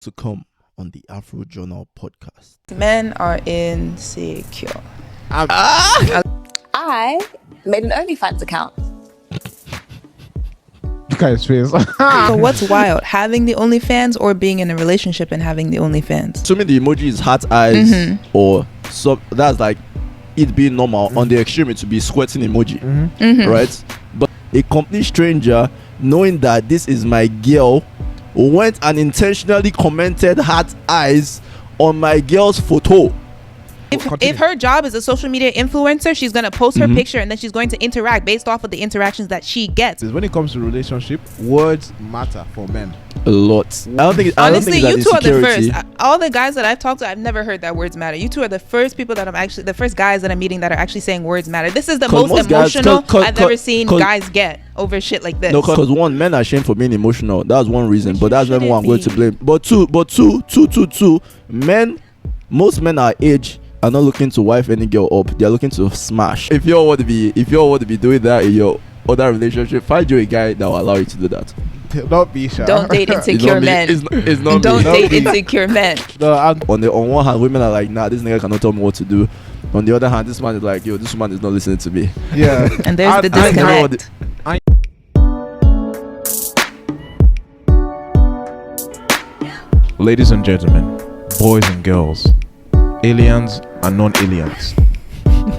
to come on the Afro Journal podcast. Men are insecure. I made an OnlyFans account. Guy's face. So what's wild? Having the OnlyFans or being in a relationship and having the OnlyFans? Assuming the emoji is heart eyes or so, that's like it being normal. On the extreme, it would be sweating emoji, right? But a complete stranger, knowing that this is my girl, went and intentionally commented heart eyes on my girl's photo. If her job is a social media influencer, she's going to post her picture and then she's going to interact based off of the interactions that she gets. When it comes to relationship, words matter for men. A lot. Honestly, you two are the insecurity. first. All the guys that I've talked to, I've never heard that words matter. You two are the first people that the first guys that I'm meeting that are actually saying words matter. This is the most emotional I've ever seen guys get over shit like this. No, because one, men are ashamed for being emotional. That's one reason, but that's never one I'm going to shouldn't blame. But two, most men our age are not looking to wife any girl up. They're looking to smash. If you all want to be doing that in your other relationship, find you a guy that will allow you to do that. Don't be shy. Don't date insecure men. It's not Don't me. date insecure men. No, On one hand, women are like, nah, this nigga cannot tell me what to do. On the other hand, this man is like, yo, this woman is not listening to me. yeah. And there's the disconnect. Ladies and gentlemen, boys and girls, aliens and non-aliens,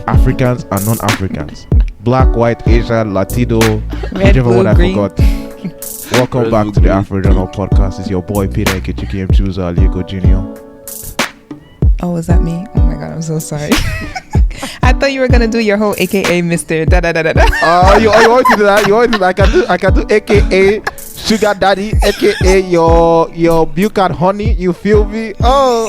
Africans and non-Africans, black, white, Asian, Latino, whichever blue, one I green. forgot. Welcome Red, back blue, to the green. Afro Journal podcast. It's your boy Peter Ikechukwu Chuza Aliego Jr. Oh, was that me? Oh my god, I'm so sorry. I thought you were gonna do your whole AKA Mr. Da da da da da. You want to do that? You want to do that? I can do AKA Sugar Daddy, AKA your Bucat Honey. You feel me? Oh,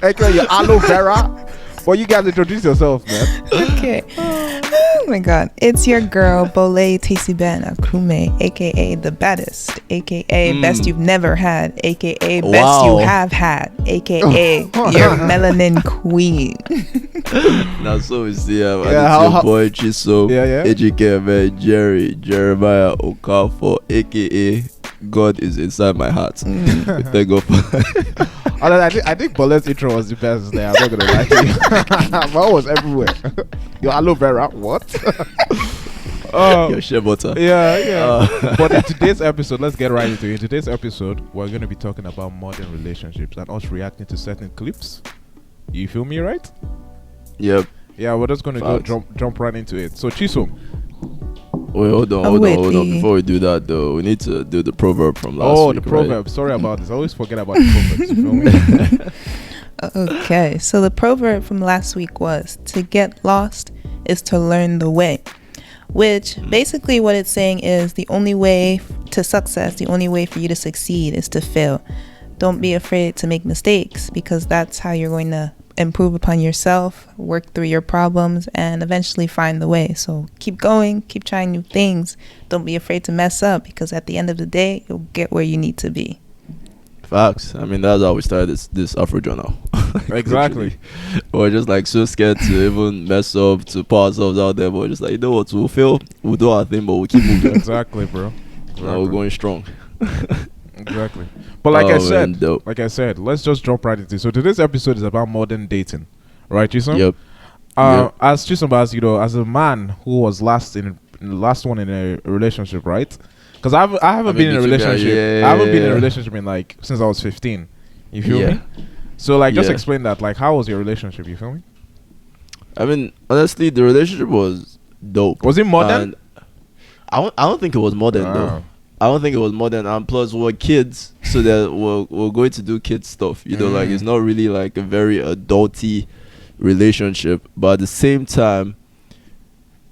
AKA your aloe vera. Well, you guys introduce yourself, man. Okay. Oh my god. It's your girl, Bole Tesiben Akume, aka the baddest, aka best you've never had, aka best Wow. you have had, aka your melanin queen. Now, so we see Yeah, your boy Chiso, Yeah. AJK, Jerry, Jeremiah Okafor, aka God is inside my heart. Thank God for I think Bolet's intro was the best there. I'm not gonna lie to you. Mine was everywhere. Your aloe vera, what? your shea butter. Yeah. But in today's episode, let's get right into it. In today's episode, we're going to be talking about modern relationships and us reacting to certain clips. You feel me, right? Yep. Yeah, we're just going to Facts. jump right into it. So, Chisom. Wait, hold on. Before we do that, though, we need to do the proverb from last week. The proverb. Sorry about this. I always forget about the proverbs. You feel me? Okay, so the proverb from last week was to get lost is to learn the way, which basically what it's saying is the only way to success, the only way for you to succeed is to fail. Don't be afraid to make mistakes because that's how you're going to improve upon yourself, work through your problems, and eventually find the way. So keep going, keep trying new things. Don't be afraid to mess up because at the end of the day, you'll get where you need to be. Facts. I mean, that's how we started this Afro Journal. Exactly. We're just like so scared to even mess up, to put ourselves out there. But we're just like, you know what? We'll fail. We'll do our thing, but we'll keep moving. Exactly, bro. Now we're going strong. Exactly. But like I Man, dope. let's just jump right into it. So today's episode is about modern dating. Right, Chisom? Yep. As Chisom, as a man who was last one in a relationship, right? Because I haven't been in a relationship. I haven't been in a relationship in like since I was 15. You feel me? So like just explain that. Like how was your relationship? You feel me? I mean, honestly, the relationship was dope. Was it modern? And I don't think it was modern though. I don't think it was modern, and plus we're kids, so that we're going to do kid stuff. Like it's not really like a very adulty relationship, but at the same time,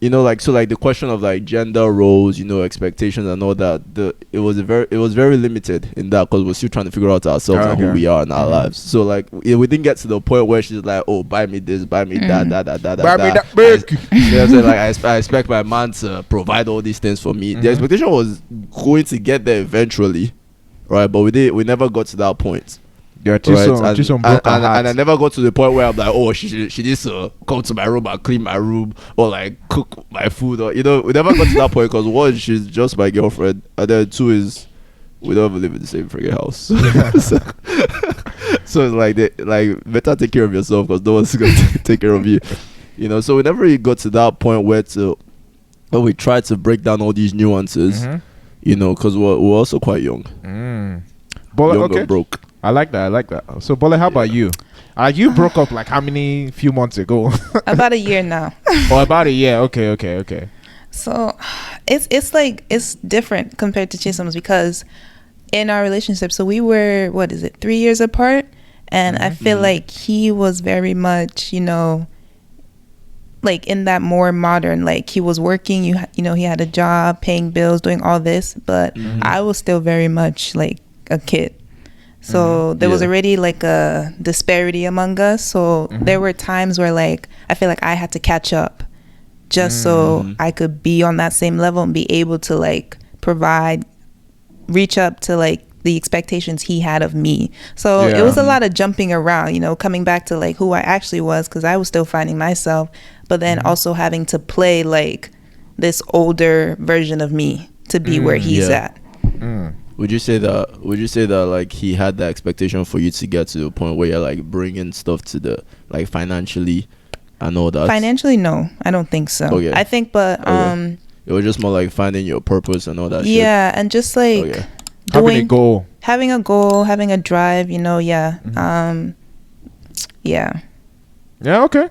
like the question of like gender roles, expectations and all that. It was very limited in that because we're still trying to figure out ourselves and who we are in our lives. So like we didn't get to the point where she's like, oh, buy me this, buy me that. Buy me that big. I'm saying? Like I expect my man to provide all these things for me. The expectation was going to get there eventually, right? But we never got to that point. Yeah, Right? Chisom broke her heart. And I never got to the point where I'm like, oh, she needs to come to my room and clean my room or like cook my food, or we never got to that point because one, she's just my girlfriend, and then two is we don't even live in the same freaking house. So it's like better take care of yourself because no one's gonna take care of you. You know, so whenever you got to that point where we try to break down all these nuances, you know, because we're also quite young. But young okay, and broke. I like that. So, Bole, how about you? You broke up like how many few months ago? About a year now. Oh, about a year. Okay. So it's like it's different compared to Chisholm's because in our relationship, so we were 3 years apart, and I feel like he was very much, you know, like in that more modern, like he was working, you know, he had a job, paying bills, doing all this, but I was still very much like a kid. So there was already like a disparity among us. So there were times where like I feel like I had to catch up just so I could be on that same level and be able to like reach up to like the expectations he had of me. So it was a lot of jumping around, you know, coming back to like who I actually was because I was still finding myself, but then also having to play like this older version of me to be where he's at. Would you say that like he had the expectation for you to get to the point where you're like bringing stuff to the like financially and all that? Financially, no, I don't think so. Okay. I think, but it was just more like finding your purpose and all that. Yeah, and just like having a goal, having a drive. You know, yeah. Okay.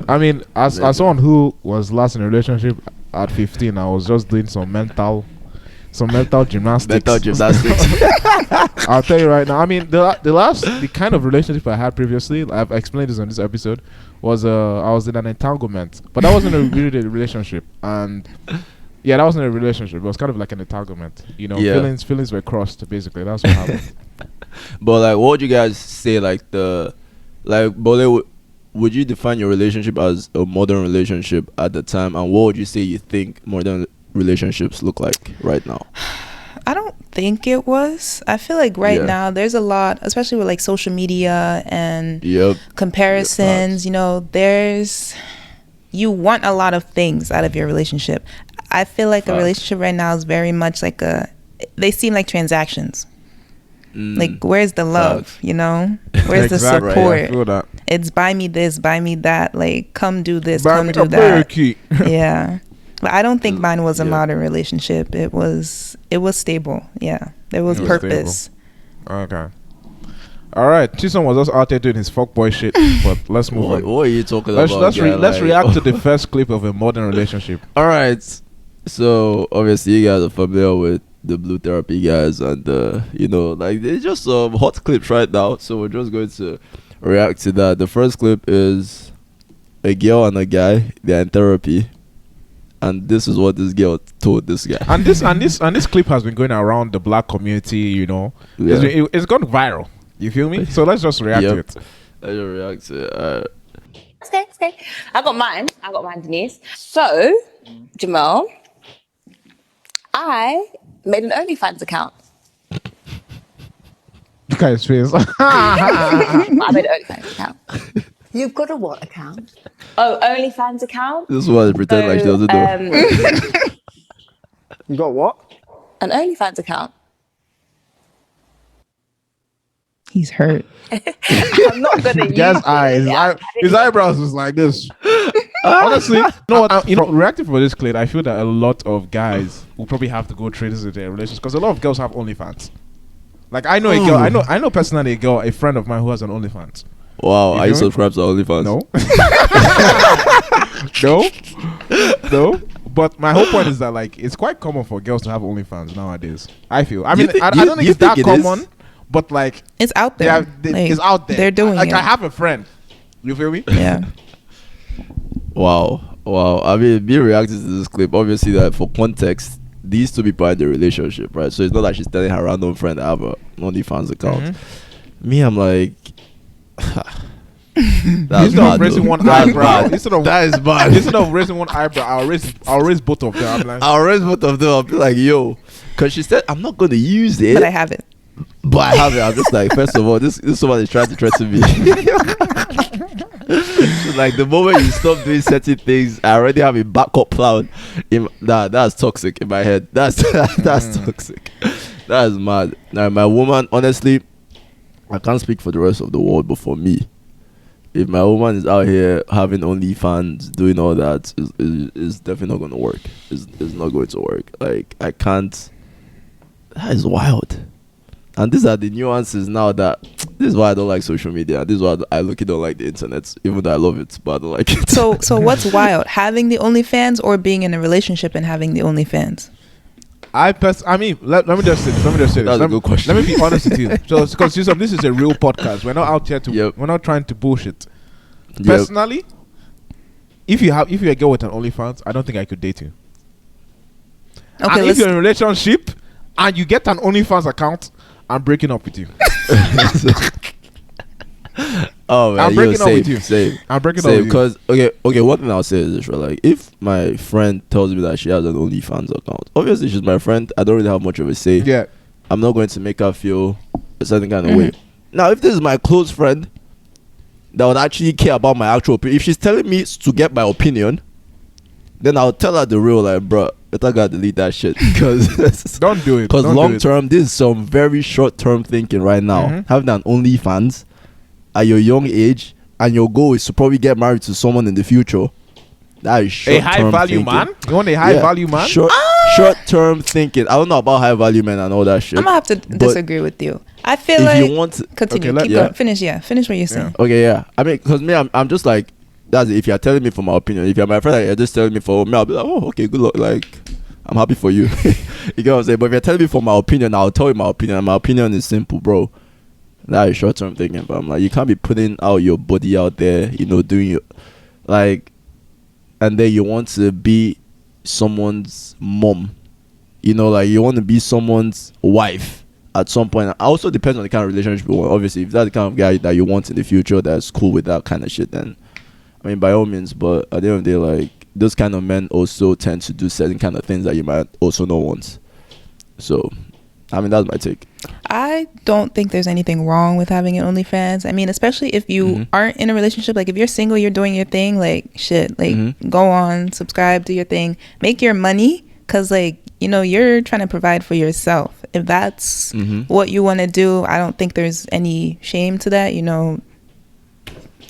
I mean, as someone who was last in a relationship at 15, I was just doing some mental gymnastics. I'll tell you right now. I mean, the kind of relationship I had previously, I've explained this on this episode, was I was in an entanglement, but that wasn't a really relationship. And yeah, that wasn't a relationship. It was kind of like an entanglement. You know, feelings were crossed. Basically, that's what happened. But like, what would you guys say? Bole, would you define your relationship as a modern relationship at the time? And what would you say you think modern relationships look like right now? I don't think it was. I feel like now there's a lot, especially with like social media and comparisons. You know, you want a lot of things out of your relationship. I feel like a relationship right now is very much like they seem like transactions. Like, where's the love? You know, where's the support? Right, I feel that. It's buy me this, buy me that. Like, come do this, come do that. Yeah. But I don't think mine was a modern relationship. It was stable. Yeah, there was purpose. Stable. Okay. All right. Chisom was just out there doing his fuckboy shit, but let's move on. What are you talking about? Let's react to the first clip of a modern relationship. All right. So obviously you guys are familiar with the Blue Therapy guys, and you know, like they're just some hot clips right now. So we're just going to react to that. The first clip is a girl and a guy. They're in therapy. And this is what this girl told this guy. And this clip has been going around the black community, you know. Yeah. It's gone viral. You feel me? So let's just react to it. Let's just react to it. Okay. I got mine, Denise. So, Jamal, I made an OnlyFans account. Look at his face. I made an OnlyFans account. You've got a what account? Oh, OnlyFans account. This is why they pretend like she doesn't know. You got what? An OnlyFans account. He's hurt. I'm not gonna use his eyebrows was like this. Honestly, reacting for this clip, I feel that a lot of guys will probably have to go through this in their relationships because a lot of girls have OnlyFans. Like I know a girl, I know personally a friend of mine who has an OnlyFans. Wow, are you subscribed to OnlyFans? No. But my whole point is that like it's quite common for girls to have OnlyFans nowadays. I feel. I don't think it's that common, but like it's out there. It's out there. They're doing like it. I have a friend. You feel me? Yeah. Wow. I mean, being reacting to this clip, obviously that for context, these two people are in the relationship, right? So it's not like she's telling her random friend to have a OnlyFans account. Me, I'm like. That's instead of raising one eyebrow, that is bad. Instead of raising one eyebrow, I'll raise both of them. I'm like, I'll raise both of them. I'll be like, yo, because she said I'm not going to use it, but I have it. I'm just like, first of all, this someone is trying to threaten me. Like the moment you stop doing certain things, I already have a backup plan. That's toxic in my head. That's toxic. That is mad. Now, my woman, honestly, I can't speak for the rest of the world, but for me, if my woman is out here having OnlyFans, doing all that, is definitely not going to work. It's not going to work. Like, I can't. That is wild. And these are the nuances now that this is why I don't like social media. This is why I don't like the internet, even though I love it, but I don't like it. So what's wild? Having the OnlyFans or being in a relationship and having the OnlyFans? I mean, let me just say this. That's a good question. Let me be honest with you. So, because this is a real podcast. We're not out here to. We're not trying to bullshit. Personally, if you're a girl with an OnlyFans, I don't think I could date you. Okay, and if you're in a relationship and you get an OnlyFans account, I'm breaking up with you. Oh man, I'm breaking up with you. Same. I'm breaking up with you because okay. One thing I'll say is this, right? Like, if my friend tells me that she has an OnlyFans account, obviously she's my friend. I don't really have much of a say. Yeah, I'm not going to make her feel a certain kind of way. Now, if this is my close friend that would actually care about my actual opinion, if she's telling me to get my opinion, then I'll tell her the real, like, bro, better gotta delete that shit because don't do it. Because long term, this is some very short term thinking right now. Having an OnlyFans at your young age, and your goal is to probably get married to someone in the future. That is short term. A high value man? You want a high value man? Short term thinking. I don't know about high value men and all that shit. I'm gonna have to disagree with you. I feel like if you want to continue, keep going, finish what you're saying. Okay, yeah. I mean, because me, I'm just like, that's it. If you're telling me for my opinion, if you're my friend, like, you're just telling me for me, I'll be like, oh, okay, good luck. Like, I'm happy for you. You get what I'm saying? But if you're telling me for my opinion, I'll tell you my opinion. And my opinion is simple, bro. That is short term thinking. But I'm like, you can't be putting out your body out there, doing your, like, and then you want to be someone's mom. Like, you want to be someone's wife at some point. It also depends on the kind of relationship you want. Obviously, if that's the kind of guy that you want in the future that's cool with that kind of shit, then, I mean, by all means. But at the end of the day, like, those kind of men also tend to do certain kind of things that you might also not want. So, I mean, that's my take. I don't think there's anything wrong with having an OnlyFans. I mean, especially if you aren't in a relationship. Like, if you're single, you're doing your thing, like, shit. Like, go on, subscribe, do your thing. Make your money, because, like, you're trying to provide for yourself. If that's what you want to do, I don't think there's any shame to that.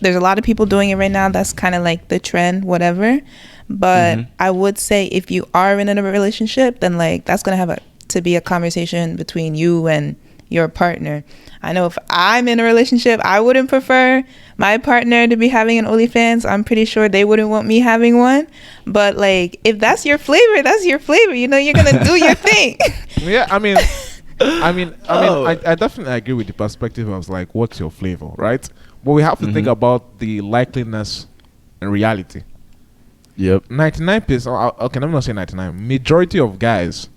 There's a lot of people doing it right now. That's kind of like the trend, whatever. But I would say if you are in a relationship, then, like, that's going to have to be a conversation between you and your partner. I know if I'm in a relationship, I wouldn't prefer my partner to be having an OnlyFans. I'm pretty sure they wouldn't want me having one. But, like, if that's your flavor, that's your flavor. You're gonna do your thing. Yeah, I definitely agree with the perspective of, like, what's your flavor, right? But we have to think about the likeliness and reality. Yep. 99%. Okay, let me not say 99. Majority of guys,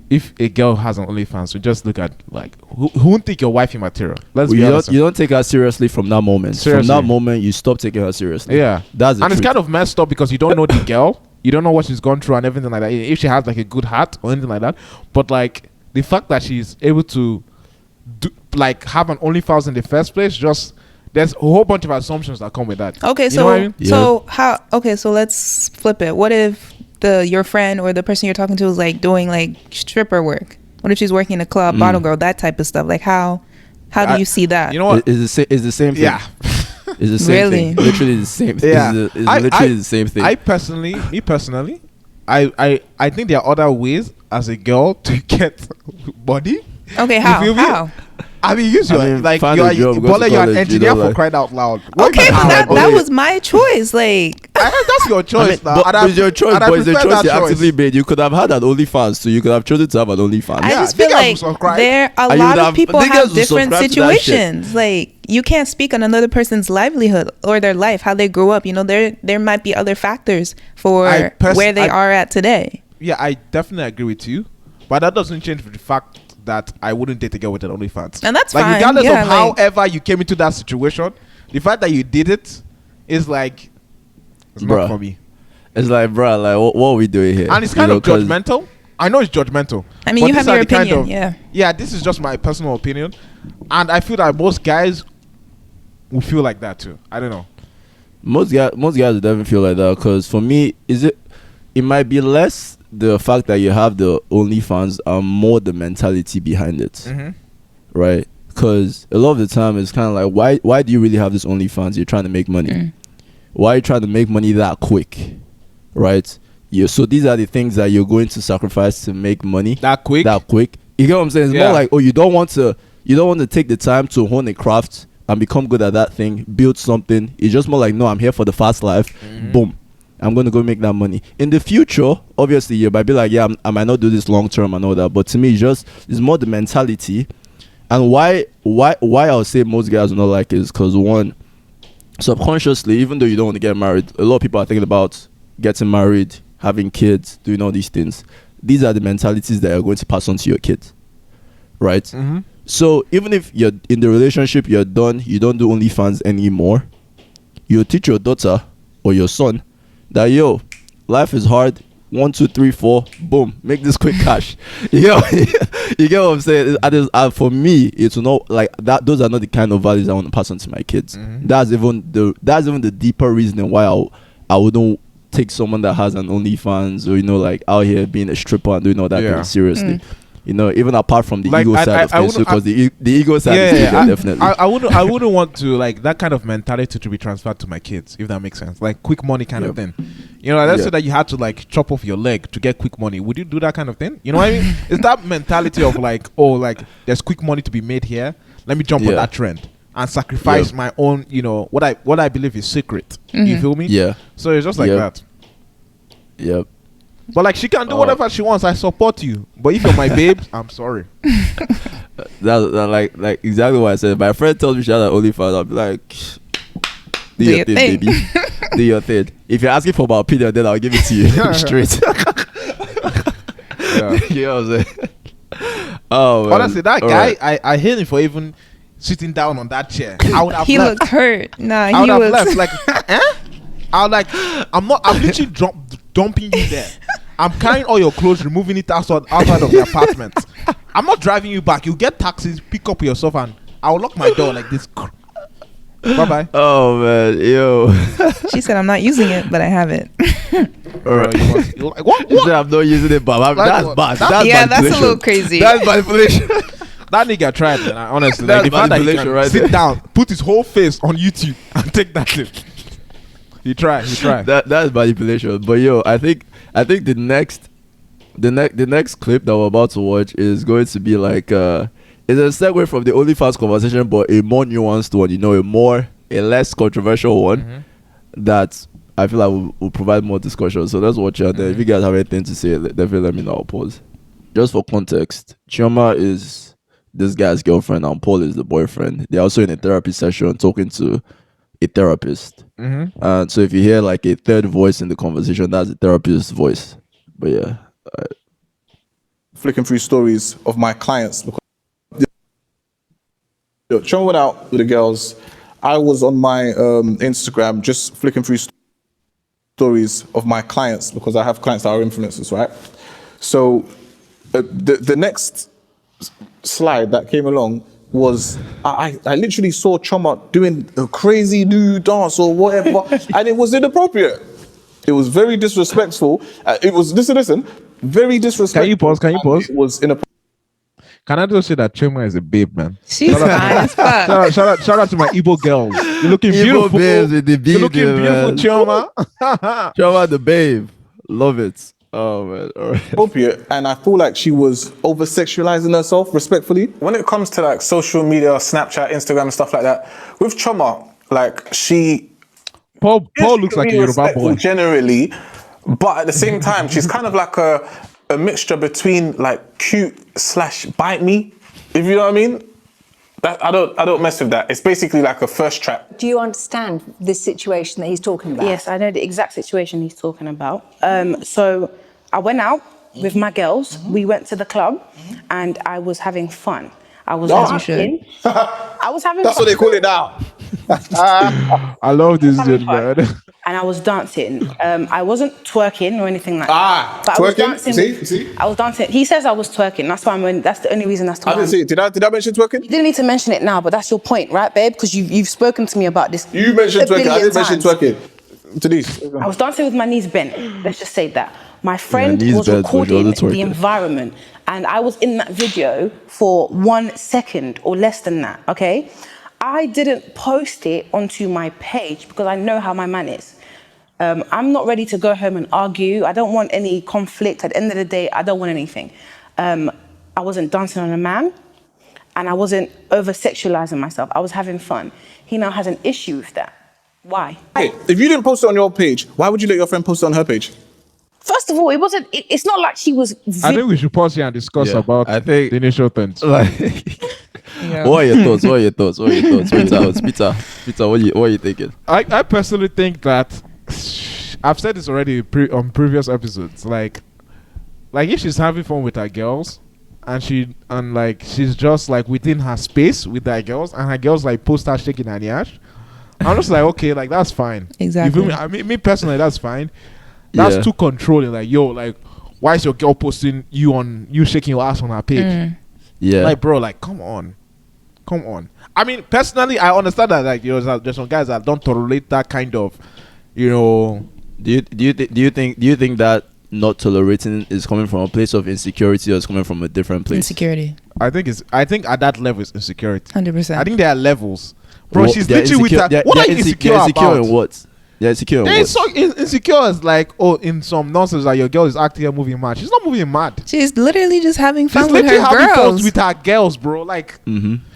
if a girl has an OnlyFans, we just look at, like, who won't take your wifey material? You don't take her seriously from that moment. Seriously. From that moment, you stop taking her seriously. Yeah, that's and it's kind of messed up because you don't know the girl, you don't know what she's gone through and everything like that. If she has, like, a good heart or anything like that, but, like, the fact that she's able to have an OnlyFans in the first place, just there's a whole bunch of assumptions that come with that. Okay, so I mean? So let's flip it. What if your friend or the person you're talking to is, like, doing, like, stripper work? What if she's working in a club, bottle girl, that type of stuff? Like, how do you see that? You know what? It's the same thing. Yeah. It's the same thing. Literally the same thing. Yeah. It's literally the same thing. Me personally, I think there are other ways as a girl to get body. Okay, how? I mean, you're an engineer for crying out loud. Okay, but that was my choice. Like, that's your choice. It's your choice, but it's the choice you actively made. You could have had an OnlyFans, so you could have chosen to have an OnlyFans. I just feel like a lot of people have different situations. Like, you can't speak on another person's livelihood or their life, how they grew up. There might be other factors for where they are at today. Yeah, I definitely agree with you, but that doesn't change the fact that I wouldn't date a girl with an OnlyFans. And that's like, fine. Regardless of however you came into that situation, the fact that you did it is, like, it's not for me. It's like, bro, like, what are we doing here? And it's kind of judgmental. I know it's judgmental. I mean, you have your opinion, Yeah, this is just my personal opinion. And I feel that most guys will feel like that too. I don't know. Most guys will definitely feel like that, because for me, it might be less the fact that you have the OnlyFans are more the mentality behind it, right? Because a lot of the time it's kind of like, why do you really have this OnlyFans? You're trying to make money. Why are you trying to make money that quick, right? So these are the things that you're going to sacrifice to make money that quick. You get what I'm saying? It's more like, you don't want to take the time to hone a craft and become good at that thing, build something. It's just more like, no, I'm here for the fast life. Boom, I'm going to go make that money. In the future, obviously, you might be like, I might not do this long term and all that. But to me, it's more the mentality. And why I would say most guys will not like it is because, one, subconsciously, even though you don't want to get married, a lot of people are thinking about getting married, having kids, doing all these things. These are the mentalities that you're going to pass on to your kids, right? So even if you're in the relationship, you're done, you don't do OnlyFans anymore, you teach your daughter or your son that, life is hard. 1, 2, 3, 4, boom, make this quick cash. You get what I'm saying? For me, it's not like that. Those are not the kind of values I want to pass on to my kids. That's even the deeper reason why I wouldn't take someone that has an OnlyFans or like out here being a stripper and doing all that thing seriously. Even apart from the ego side of things, because the ego side is definitely. I wouldn't want to like that kind of mentality to be transferred to my kids, if that makes sense. Like quick money kind of thing. Let's say that you had to like chop off your leg to get quick money. Would you do that kind of thing? You know what I mean? It's that mentality of like, there's quick money to be made here. Let me jump on that trend and sacrifice my own, what I believe is secret. You feel me? Yeah. So it's just like that. Yep. But like she can do whatever she wants. I support you. But if you're my babe, I'm sorry. That's like exactly what I said. My friend tells me she has an OnlyFans. I'll be like, do your thing, baby. Do your thing. If you're asking for my opinion, then I'll give it to you straight. You know what I'm saying? Oh, man. Honestly, that guy, I hate him for even sitting down on that chair. I would have he left. looked hurt. Nah, I would he have was left. Like, I'm literally dumping you there. I'm carrying all your clothes, removing it outside of the apartment. I'm not driving you back. You get taxis, pick up yourself, and I'll lock my door like this. Bye-bye. Oh, man. Yo. She said, I'm not using it, but I have it. All right. Like, what? You said I'm not using it, but that's bad. That's a little crazy. That's manipulation. That nigga tried, man. Honestly. That's like, the fact that he manipulation can right sit there. down, put his whole face on YouTube, and take that clip. He tried. That's manipulation. But yo, I think the next clip that we're about to watch is going to be like it's a segue from the OnlyFans conversation, but a more nuanced one, a less controversial one that I feel like will provide more discussion. So let's watch it. If you guys have anything to say, definitely let me know. I'll pause. Just for context, Chioma is this guy's girlfriend and Paul is the boyfriend. They're also in a therapy session talking to a therapist. And so if you hear like a third voice in the conversation, that's the therapist's voice. But yeah. Flicking through stories of my clients. Because Chioma went out with the girls. I was on my Instagram just flicking through stories of my clients because I have clients that are influencers, right? So the next slide that came along was I literally saw Chioma doing a crazy new dance or whatever, and it was inappropriate. It was very disrespectful. It was listen, very disrespectful. Can you pause? It was inappropriate. Can I just say that Chioma is a babe, man? She's fine as fuck. Shout out to my Igbo girls. You're looking Igbo beautiful. babes with the You're looking beautiful, Chioma. Chioma the babe. Love it. Oh man. All right. Appropriate, and I feel like she was over-sexualizing herself, respectfully. When it comes to like social media, Snapchat, Instagram and stuff like that, with Chioma, like she Paul looks like a Yoruba boy. Generally, but at the same time, she's kind of like a mixture between like cute / bite me, if you know what I mean. That I don't mess with that. It's basically like a first trap. Do you understand this situation that he's talking about? Yes, I know the exact situation he's talking about. So I went out with my girls. We went to the club, and I was having fun. I was dancing. I was having That's fun. what they call it now. I love this dude, man. And I was dancing. I wasn't twerking or anything like that. But twerking? I was dancing. See? I was dancing. He says I was twerking. That's why that's the only reason. That's I didn't see it. Did I mention twerking? You didn't need to mention it now, but that's your point, right, babe? Because you've spoken to me about this. You mentioned a twerking. I billion didn't mention times. twerking. Denise. I was dancing with my knees bent. Let's just say that. My friend was recording the environment, and I was in that video for 1 second or less than that, okay? I didn't post it onto my page because I know how my man is. I'm not ready to go home and argue. I don't want any conflict. At the end of the day, I don't want anything. I wasn't dancing on a man, and I wasn't over-sexualizing myself. I was having fun. He now has an issue with that. Why? Hey, if you didn't post it on your page, why would you let your friend post it on her page? First of all, it wasn't. It's not like she was. I think we should pause here and discuss about the initial things. Like, what are your thoughts? Peter, what are you thinking? I personally think that I've said this already on previous episodes. Like if she's having fun with her girls, and she's just like within her space with her girls, and her girls like post her shaking her ass, I'm just like, okay, like that's fine. Exactly. You feel me? I mean, me personally, that's fine. That's too controlling. Like, yo, like, why is your girl posting you shaking your ass on her page? Yeah. Like, bro, like, come on. I mean, personally, I understand that, like, there's some guys that don't tolerate that kind of, you know. Do you think that not tolerating is coming from a place of insecurity, or is coming from a different place? Insecurity. I think at that level it's insecurity. 100%. I think there are levels. Bro, Well, she's they're literally with her. What are you insecure about? In what? Yeah, insecure in They're what? so insecure as like, in some nonsense that your girl is acting and moving mad. She's not moving mad. She's literally just having fun She's with her literally having fun girls. with her girls, bro. Like,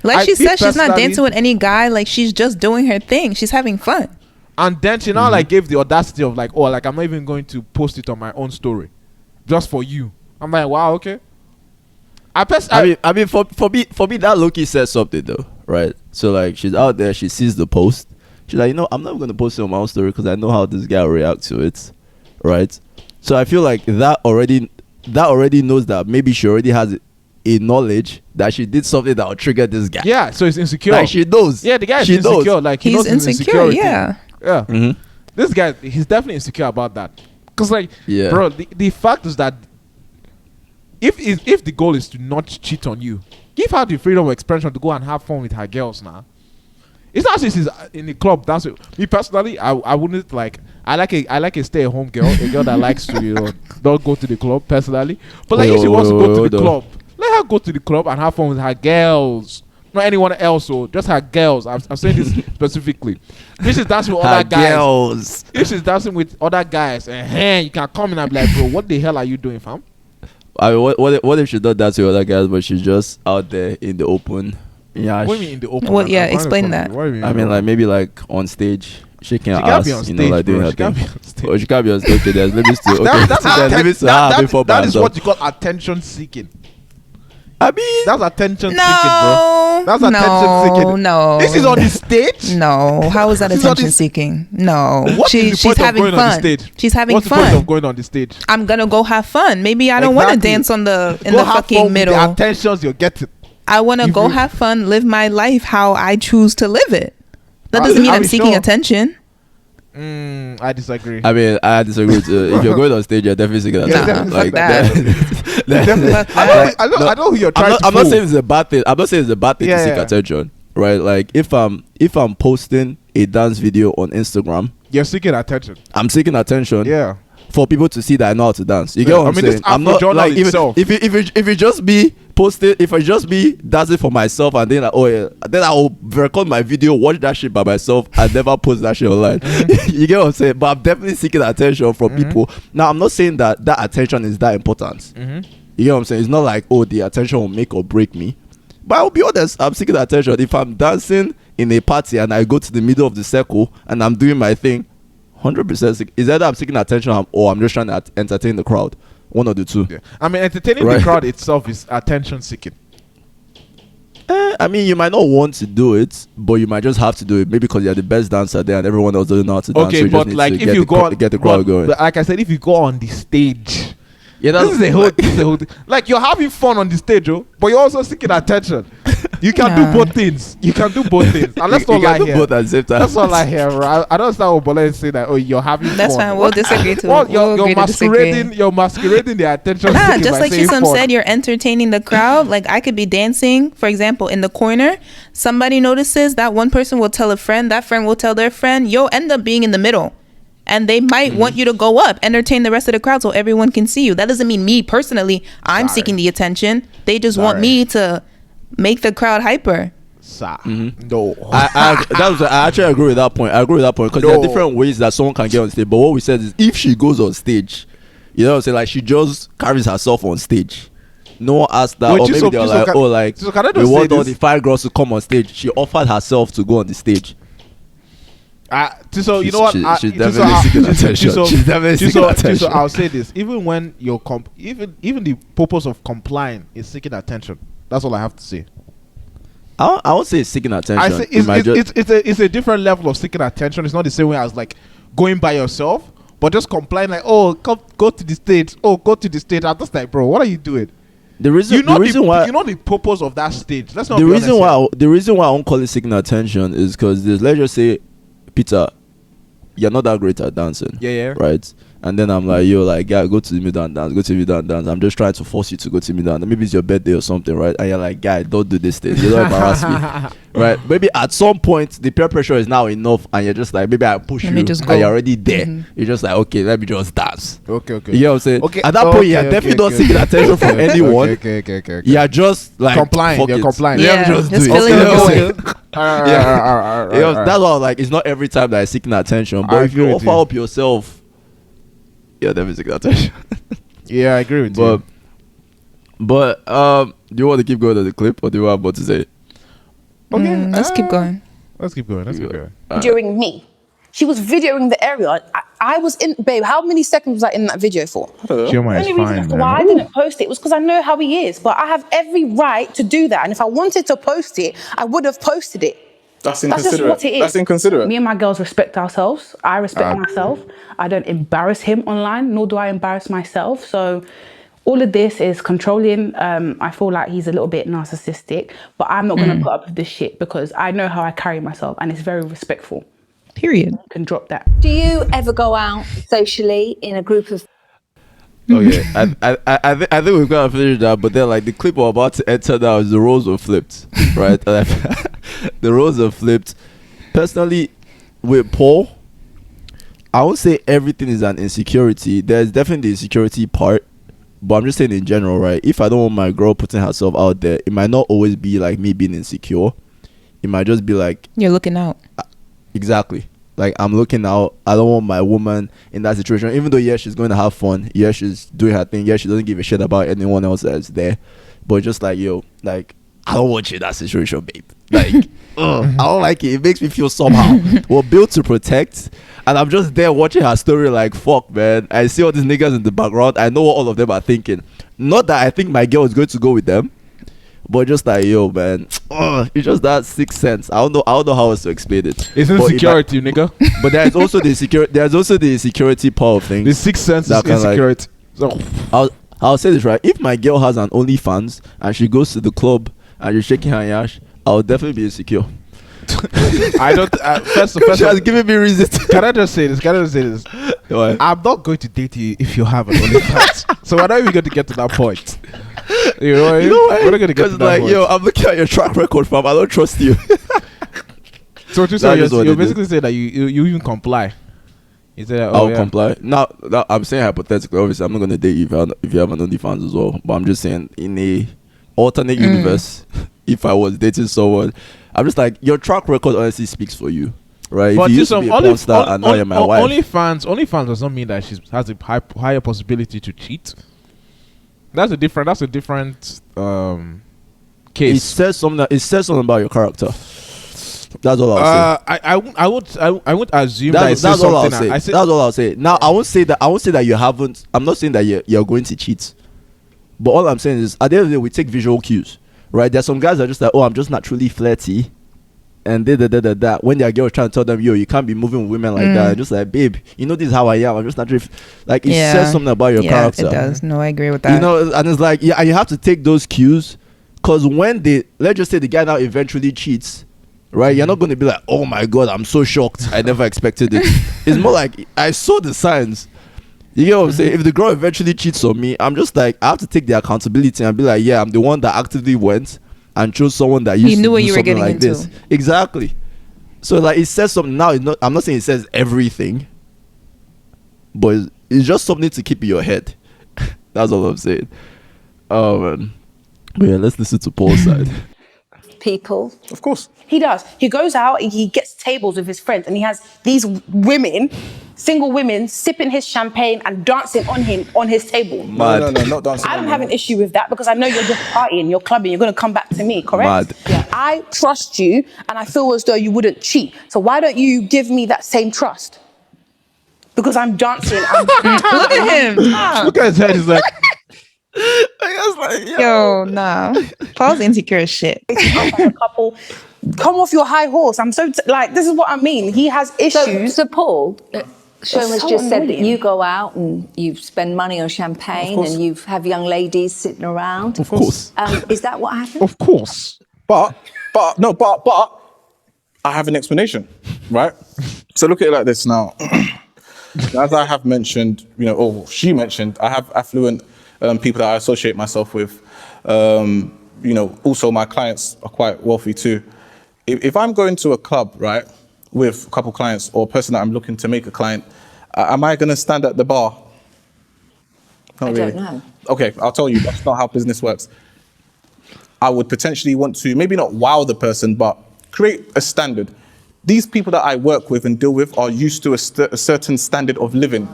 Like she said, she's not dancing with any guy. Like, she's just doing her thing. She's having fun. And then she now like gave the audacity of like, oh, like I'm not even going to post it on my own story, just for you. I'm like, wow, okay. I mean, for me, that low-key says something though, right? So like, she's out there, she sees the post, she's like, I'm not gonna post it on my own story because I know how this guy will react to it, right? So I feel like that already knows that maybe she already has a knowledge that she did something that will trigger this guy. Yeah, so it's insecure. Like, she knows. Yeah, the guy is she insecure. Knows. Like, he He's knows his insecure. insecurity. Yeah. This guy, he's definitely insecure about that. Cause like, Yeah. bro, the fact is that if the goal is to not cheat on you, give her the freedom of expression to go and have fun with her girls now. It's not as if she's in the club. That's it. Me personally, I wouldn't like. I like a stay-at-home girl, a girl that likes to don't go to the club personally. But like, if she wants to go to the club, let her go to the club and have fun with her girls. Not anyone else, so just her girls. I'm saying this specifically. If she's dancing with other guys, girls. if she's dancing with other guys, and you can come in and be like, bro, what the hell are you doing, fam? I mean, what if she's not dancing with other guys, but she's just out there in the open? Yeah. What do you mean in the open? Well, yeah, explain that. I mean, like maybe like on stage, shaking her She can't ass, be on you know, stage, like doing bro. her She can't thing. be on stage. Oh, she can't be on stage. Okay, there's limits to. Okay, there's limits to her before that is bands what up. you call attention seeking. I mean, That's attention seeking, No. bro. That's attention seeking. No. This is on the stage. No. How is that This is on attention the- seeking? No. What is the She's point of having going on the fun. stage? She's having What's the point fun. of going on the stage? I'm gonna go have fun. Maybe I don't want to Exactly. dance in Go the have fun fucking with middle. the attentions you're getting. I want to If go you- have fun, live my life how I choose to live it. That Are- doesn't mean are I'm we seeking sure? attention. I disagree. I mean, I disagree with if you're going on stage, you're definitely singing Yeah, attention. fuck that. that. I know who you're trying to I'm not fool. saying it's a bad thing. I'm not saying it's a bad thing Yeah, to seek yeah. attention, right? Like if I'm posting a dance video on Instagram, You're seeking attention. I'm seeking attention. Yeah. For people to see that I know how to dance. You get Yeah, what I'm I mean, saying? this I'm not Afro-journal like even itself. if it just be posted, if I just be dancing for myself and then like, oh yeah, then I will record my video, watch that shit by myself and never post that shit online. You get what I'm saying? But I'm definitely seeking attention from people. Now I'm not saying that attention is that important. You get what I'm saying? It's not like, oh, the attention will make or break me. But I'll be honest, I'm seeking attention. If I'm dancing in a party and I go to the middle of the circle and I'm doing my thing, 100% is either I'm seeking attention or I'm just trying to entertain the crowd. One of the two. Yeah. I mean, entertaining Right. the crowd itself is attention seeking. I mean, you might not want to do it, but you might just have to do it. Maybe because you're the best dancer there and everyone else doesn't know how to dance. so Okay, you just but need like to if you go on, get the crowd going. but like I said, if you go on the stage, Yeah, this is the whole thing. Like you're having fun on the stage, but you're also seeking attention. You can do both things. You can do both things. And let's You not can lie do here. both at the same time. That's not lie here, bro. I don't understand what Bola is saying that. Oh, you're having That's fun. fine. We'll disagree too. Well, We'll you're agree to disagree. masquerading. You're masquerading the attention. Nah, seeking just by like saying Chisholm fun. said, you're entertaining the crowd. Like I could be dancing, for example, in the corner. Somebody notices, that one person will tell a friend, that friend will tell their friend. You'll end up being in the middle. and they might want you to go up, entertain the rest of the crowd so everyone can see you. That doesn't mean me personally, I'm seeking the attention. They just want me to make the crowd hyper. No, I actually agree with that point. Because there are different ways that someone can get on stage. But what we said is, if she goes on stage, you know what I'm saying, like she just carries herself on stage. No one asked that, or maybe they're like, we want all the 5 girls to come on stage. She offered herself to go on the stage. So you know what? She's definitely seeking attention. She's definitely seeking attention. So I'll say this: even when you're even the purpose of complying is seeking attention. That's all I have to say. I won't say it's seeking attention. I say it's a different level of seeking attention. It's not the same way as like going by yourself, but just complying like, oh, go to the stage. Oh, go to the stage. I'm just like, bro, what are you doing? The reason why you know the purpose of that stage. Let's not. The reason why I won't call it seeking attention is because let's just say, Peter, you're not that great at dancing. Yeah. Right. And then I'm like, yo, like, guy, go to the middle and dance. Go to the middle and dance. I'm just trying to force you to go to the middle and maybe it's your birthday or something, right? And you're like, guy, don't do this thing. You don't embarrass me, right? Maybe at some point the peer pressure is now enough, and you're just like, maybe I push you, and you're already there. You're just like, okay, let me just dance. Okay. You know what I'm saying? Okay. At that point, you're definitely not seeking attention from anyone. Okay. You're just like complying. You're complying. Yeah, just do filling it. the void. That's why, like, it's not every time that I'm seeking attention, but if you offer up yourself, you're definitely seeking attention. Yeah, I agree with you. But do you want to keep going to the clip, or do you have more to say? Okay, let's keep going. Let's keep going. During me. She was videoing the area. I was in, babe, how many seconds was I in that video for? Chioma is The only fine, reason man. why I didn't post it was because I know how he is. But I have every right to do that. And if I wanted to post it, I would have posted it. That's That's just inconsiderate. what it is. That's inconsiderate. Me and my girls respect ourselves. I respect myself. I don't embarrass him online, nor do I embarrass myself. So all of this is controlling. I feel like he's a little bit narcissistic, but I'm not going to put up with this shit because I know how I carry myself and it's very respectful. Period. You can drop that. Do you ever go out socially in a group of... Okay, I think we've got to finish that, but then like the clip we're about to enter now is the roles were flipped, right? The roles are flipped. Personally, with Paul, I won't say everything is an insecurity. There's definitely the insecurity part, but I'm just saying in general, right? If I don't want my girl putting herself out there, it might not always be like me being insecure. It might just be like, You're looking out. Exactly. Like, I'm looking out. I don't want my woman in that situation. Even though, yes, she's going to have fun. Yes, she's doing her thing. Yes, she doesn't give a shit about anyone else that's there. But just like, yo, like, I don't want you in that situation, babe. Like, I don't like it. It makes me feel somehow. We're built to protect. And I'm just there watching her story like, fuck, man. I see all these niggas in the background. I know what all of them are thinking. Not that I think my girl is going to go with them. But just like, yo, man, it's just that sixth sense. I don't know how else to explain it. It's insecurity, nigga. But there's also the security part of things. The sixth sense is insecurity. I'll say this right. If my girl has an OnlyFans and she goes to the club and you're shaking her yash, I'll definitely be insecure. I don't. First, she has given me reason. Can I just say this? What? I'm not going to date you if you have an OnlyFans. So we're not even going to get to that point. You know what? We're not going to get to that like, point. yo, I'm looking at your track record, fam. I don't trust you. So you're basically saying that you even comply. You say that, I'll comply. Now, I'm saying hypothetically. Obviously, I'm not going to date you if you have an OnlyFans as well. But I'm just saying, in a alternate universe, if I was dating someone, I'm just like, your track record honestly speaks for you, right? But if you used to be a porn star and now you're my wife. OnlyFans does not mean that she has a higher possibility to cheat. That's a different case. It says something about your character. That's all I'll say. I would assume that's all I'll say. That's all I'll say. Now, I won't say that you haven't. I'm not saying that you're going to cheat. But all I'm saying is, at the end of the day, we take visual cues, right? There's some guys that are just like, oh, I'm just naturally flirty, and that. When their girl is trying to tell them, yo, you can't be moving with women like that. Just like, babe, you know this is how I am. I'm just naturally like, it says something about your character. It does. No, I agree with that. You know, and it's like, yeah, and you have to take those cues, because when let's just say the guy now eventually cheats, right? You're not going to be like, oh my god, I'm so shocked. I never expected it. It's more like, I saw the signs. You get what I'm saying? If the girl eventually cheats on me, I'm just like, I have to take the accountability and be like, yeah, I'm the one that actively went and chose someone that used to do something like this. Exactly. So like, it says something now. I'm not saying it says everything, but it's just something to keep in your head. That's all I'm saying. But yeah, let's listen to Paul's side. People. Of course. He does. He goes out and he gets tables with his friends and he has these women, single women, sipping his champagne and dancing on him on his table. No, not dancing. I don't have an issue with that because I know you're just partying, you're clubbing, you're going to come back to me, correct? Yeah. I trust you and I feel as though you wouldn't cheat. So why don't you give me that same trust? Because I'm dancing. Look at him. Look at his head. He's like, yo, nah. Paul's insecure as shit. A couple, come off your high horse. I'm so like, this is what I mean. He has issues. So Paul, Shoma's so just said that annoying. you go out and you spend money on champagne and you have young ladies sitting around. Of course. Is that what happened? of course. But I have an explanation, right? So look at it like this now. As I have mentioned, or she mentioned, I have affluent people that I associate myself with. Also my clients are quite wealthy too. If I'm going to a club, right, with a couple clients or a person that I'm looking to make a client, am I going to stand at the bar? Not I really. don't know. Okay, I'll tell you, that's not how business works. I would potentially want to maybe not wow the person, but create a standard. These people that I work with and deal with are used to a certain standard of living.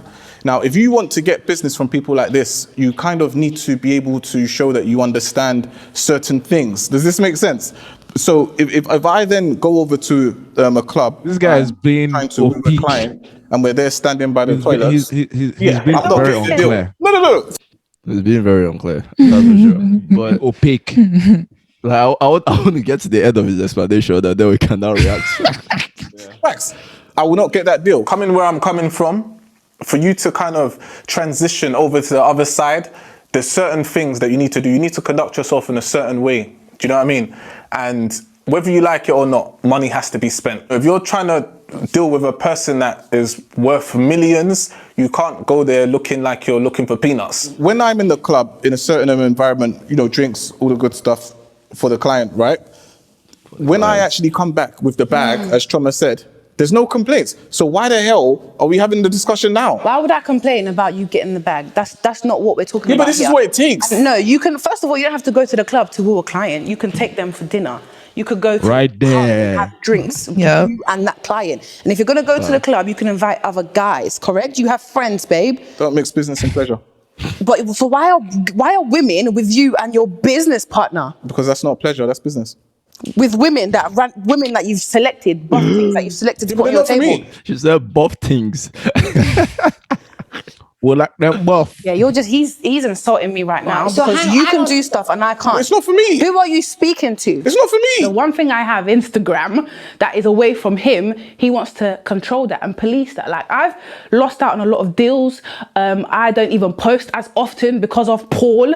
Now, if you want to get business from people like this, you kind of need to be able to show that you understand certain things. Does this make sense? So if I then go over to a club, This guy is being trying to woo a client, and we're there standing by the toilets. He's been I'm not very getting the deal. unclear. No. It's being very unclear. That's for sure. But Opaque. like, I want to get to the end of his explanation, and then we can now react. Facts. I will not get that deal. Coming where I'm coming from, for you to kind of transition over to the other side, there's certain things that you need to do. You need to conduct yourself in a certain way. Do you know what I mean? And whether you like it or not, money has to be spent. If you're trying to deal with a person that is worth millions, you can't go there looking like you're looking for peanuts. When I'm in the club, in a certain environment, drinks, all the good stuff for the client, right? When I actually come back with the bag, as Trauma said, there's no complaints. So why the hell are we having the discussion now? Why would I complain about you getting the bag? That's not what we're talking about. Yeah, but this is what it takes. No, you can. First of all, you don't have to go to the club to woo a client. You can take them for dinner. You could go to Right the pub and there. have drinks, Yeah. you and that client. And if you're gonna go to the club, you can invite other guys. Correct? You have friends, babe. Don't mix business and pleasure. But for why are women with you and your business partner? Because that's not pleasure, that's business. With women that you've selected, buff things that you've selected to put on your they're not for table. me. She said buff things. Well, like that buff. Yeah, he's insulting me right now So because you can do stuff and I can't. It's not for me. Who are you speaking to? It's not for The me. one thing I have, Instagram, that is away from him, he wants to control that and police that. Like, I've lost out on a lot of deals. I don't even post as often because of Paul.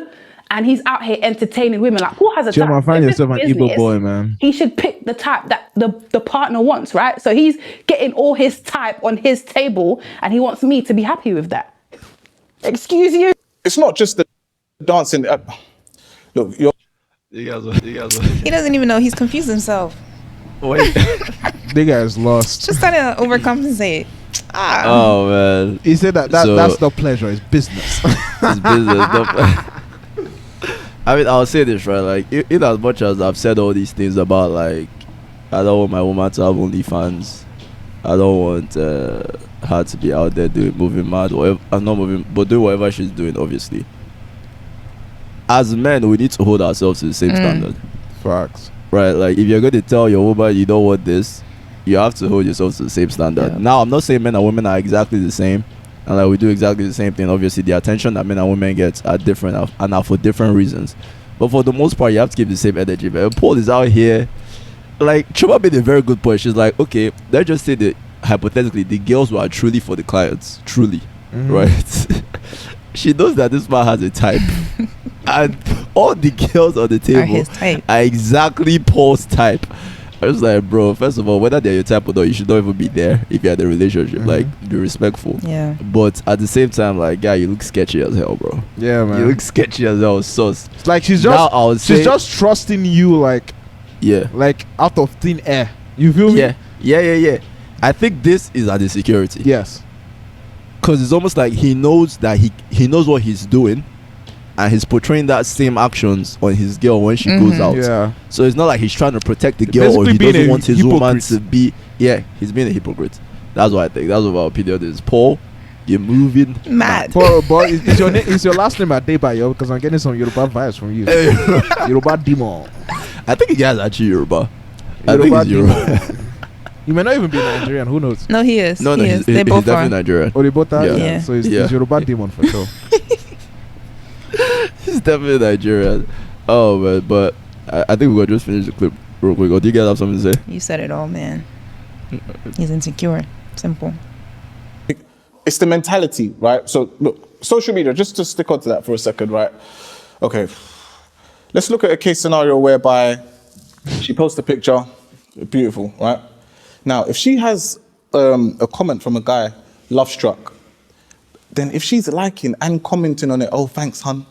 And he's out here entertaining women. Like, Paul has a Chema, type. find If it's yourself an Igbo business, boy, man. He should pick the type that the partner wants, right? So he's getting all his type on his table and he wants me to be happy with that. Excuse you? It's not just the dancing. Look, You guys are. He doesn't even know. He's confused himself. Wait. The guy is lost. Just trying to overcompensate. Oh man. He said that So- that's not pleasure, it's business. It's business. I mean, I'll say this, right? Like, in as much as I've said all these things about, like, I don't want my woman to have OnlyFans. I don't want her to be out there moving mad. Whatever, I'm not moving, but doing whatever she's doing, obviously. As men, we need to hold ourselves to the same standard. Facts. Right? Like, if you're going to tell your woman you don't want this, you have to hold yourself to the same standard. Yeah. Now, I'm not saying men and women are exactly the same. And like we do exactly the same thing. Obviously, the attention that men and women get are different and are for different reasons. But for the most part, you have to keep the same energy. But Paul is out here, like, Chuma made a very good point. She's like, okay, let's just say that hypothetically, the girls were truly for the clients, truly, right? She knows that this man has a type, and all the girls on the table his type. are exactly Paul's type. I was like, bro, first of all, whether they're your type or not, you should not even be there if you're in a relationship. Like, be respectful. Yeah. But at the same time, like, yeah, you look sketchy as hell, bro. Yeah, man. You look sketchy as hell, sus. It's like she's Now I would just she's say- just trusting you like Yeah. out of thin air. You feel me? Yeah. I think this is an insecurity. Yes. because it's almost like he knows that he knows what he's doing, and he's portraying that same actions on his girl when she goes out. Yeah. So it's not like he's trying to protect the girl, or he doesn't want his woman to be. Yeah, he's being a hypocrite. That's what I think. That's what our opinion is. Paul, you're moving Mad. But is your last name Adebayo? Because I'm getting some Yoruba vibes from you. Yoruba demon. I think the guy's actually Yoruba. I think he's Yoruba. You may not even be Nigerian. Who knows? No, he is. No, he is. They he's both definitely are. Nigerian. Oh, they both are? Yeah. Yeah. So he's Yeah. Yoruba demon for sure. He's definitely Nigerian. Oh man, but I think we're gonna just finish the clip real quick. Or do you guys have something to say? You said it all, man. He's insecure. Simple. It's the mentality, right? So look, social media, just to stick on to that for a second, right? Okay. Let's look at a case scenario whereby she posts a picture, beautiful, right? Now, if she has a comment from a guy, love struck, then if she's liking and commenting on it, oh, thanks, hun,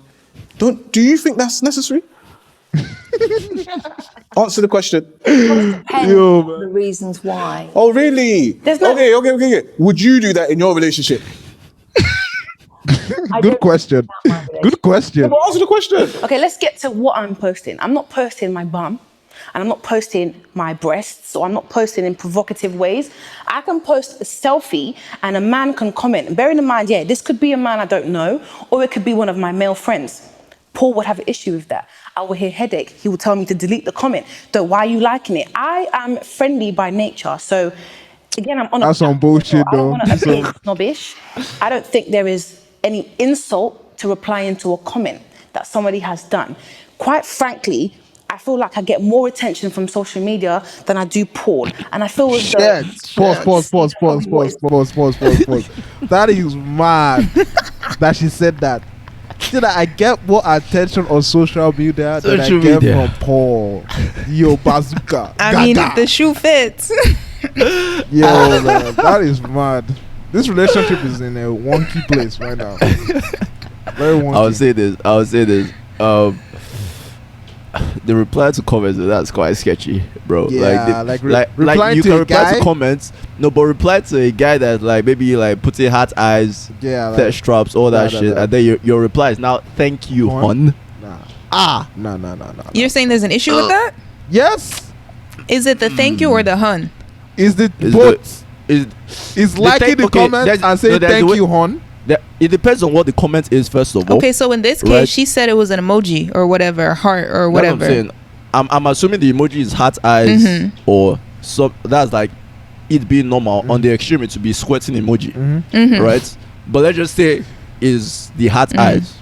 do you think that's necessary? Answer the question. Depends on the reasons why. Oh, really? There's no- Okay. Would you do that in your relationship? Good question. Good question. But answer the question. Okay, let's get to what I'm posting. I'm not posting my bum, and I'm not posting my breasts, or I'm not posting in provocative ways. I can post a selfie and a man can comment. And bearing in mind, yeah, this could be a man I don't know, or it could be one of my male friends. Paul would have an issue with that. I will hear headache. He will tell me to delete the comment. So why are you liking it? I am friendly by nature. So again, I'm on That's some bullshit, I don't though. want to appear snobbish. I don't think there is any insult to replying to a comment that somebody has done. Quite frankly, I feel like I get more attention from social media than I do porn. And I feel as though... Pause. That is mad that she said that. See that I get more attention on social media than I get from Paul. Yo, bazooka. I mean, the shoe fits. Yo, man, that is mad. This relationship is in a wonky place right now. Very wonky. I would say this. The reply to comments, that's quite sketchy, bro. Yeah, like replying you to can a reply guy? to comments, no, but reply to a guy that like maybe like putting heart eyes, Yeah, thirst straps, all that shit, and then your reply is now thank you, hon. No. You're saying there's an issue with that? Yes. Is it the thank you or the hun? Is it Is both? Is Is liking the comments and saying thank you, hon? It depends on what the comment is first of all. Okay, so in this case, Right. she said it was an emoji or whatever, heart or That's what whatever. I'm saying. I'm assuming the emoji is heart eyes Mm-hmm. or so that's like it being normal. On the extreme, it to be squirting emoji, Mm-hmm. right? But let's just say is the heart eyes,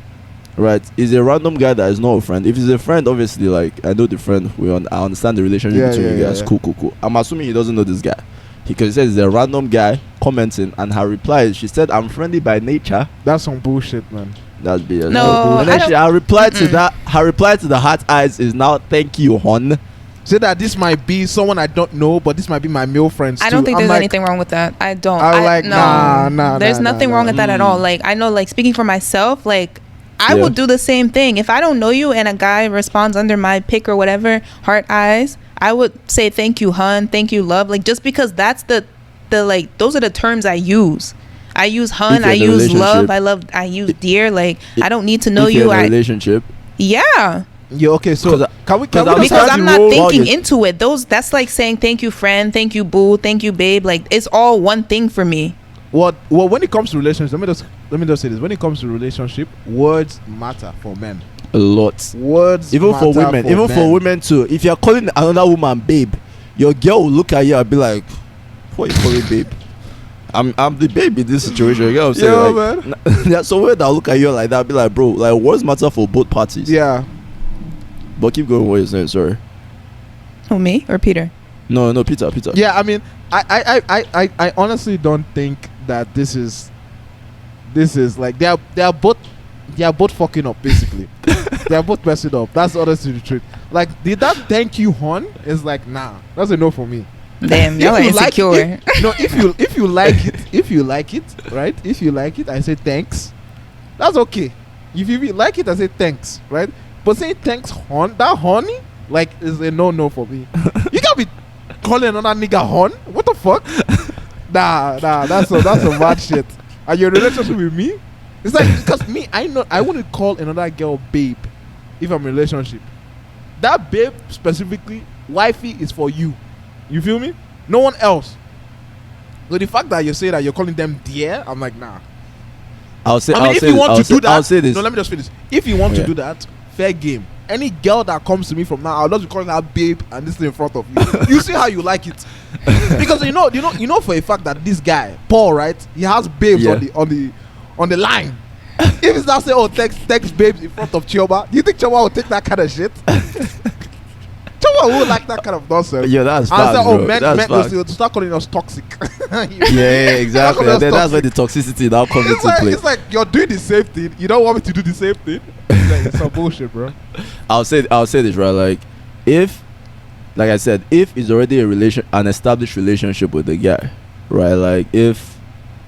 right? Is a random guy that is not a friend. If he's a friend, obviously, like I know the friend, I understand the relationship Yeah, between you yeah, guys. yeah. Cool. I'm assuming he doesn't know this guy. Because he says he's a random guy commenting, and her reply is, she said, "I'm friendly by nature." That's some bullshit, man. That's BS. No, and I then don't- her reply to that, her reply to the heart eyes is now "Thank you, hon." Say that this might be someone I don't know, but this might be my male friends I don't too. think I'm there's like, anything wrong with that. I don't. I'm like, no. nah, There's nah, nothing nah, wrong nah. with that at all. Like I know, like speaking for myself, like I Yeah. would do the same thing. If I don't know you and a guy responds under my pic or whatever, heart eyes, I would say thank you, hun, thank you, love. Like just because that's the like those are the terms I use. I use hun, If you're I in a use love, relationship. I use dear. Like I don't need to know If you're you. in a relationship, Yeah. Yeah, okay, so 'Cause can we because Because I'm not roll- thinking Well, into it. That's like saying thank you, friend, thank you, boo, thank you, babe. Like it's all one thing for me. well, when it comes to relationships, let me just say this. When it comes to relationship, words matter for men. a lot. Words Even for matter women, even for men. women too. If you're calling another woman babe, your girl will look at you and be like, "What you calling babe?" I'm the babe in this situation. You know what I'm saying? Yeah, Like, there's someone that look at you like that, be like, "Bro, like words matter for both parties." Yeah. But keep going. What you're saying? Sorry. Who, me or Peter? No, Peter. Yeah, I mean, I honestly don't think that this is like they are both fucking up basically. They are both messing up. That's honestly the truth. Like, did that thank you, hon? Is like, nah, that's a no for me. Damn, y'all are insecure. If you like it, right? If you like it, I say thanks. That's okay. If you like it, I say thanks, right? But saying thanks, hon, that honey, like, is a no for me. You can't be calling another nigga hon. What the fuck? Nah, that's some bad shit. Are you in a relationship with me? It's like, because me, I wouldn't call another girl babe if I'm in a relationship. That babe specifically, wifey, is for you. You feel me? No one else. So the fact that you say that you're calling them dear, I'm like, nah. If you want to do that, no, let me just finish. If you want to do that, fair game. Any girl that comes to me from now, I'll just be calling her babe and this thing in front of you. You see how you like it, because you know for a fact that this guy Paul, right? He has babes on the line. If it's not say, oh, text babes in front of Chioma, you think Chioma will take that kind of shit? Chioma would like that kind of nonsense. Yeah, that's fine. Men will start calling us toxic. Yeah, exactly. That's where the toxicity now comes into play. It's like you're doing the same thing. You don't want me to do the same thing. It's some bullshit, bro. I'll say this, right? Like, like I said, if it's already an established relationship with the guy, right? Like, if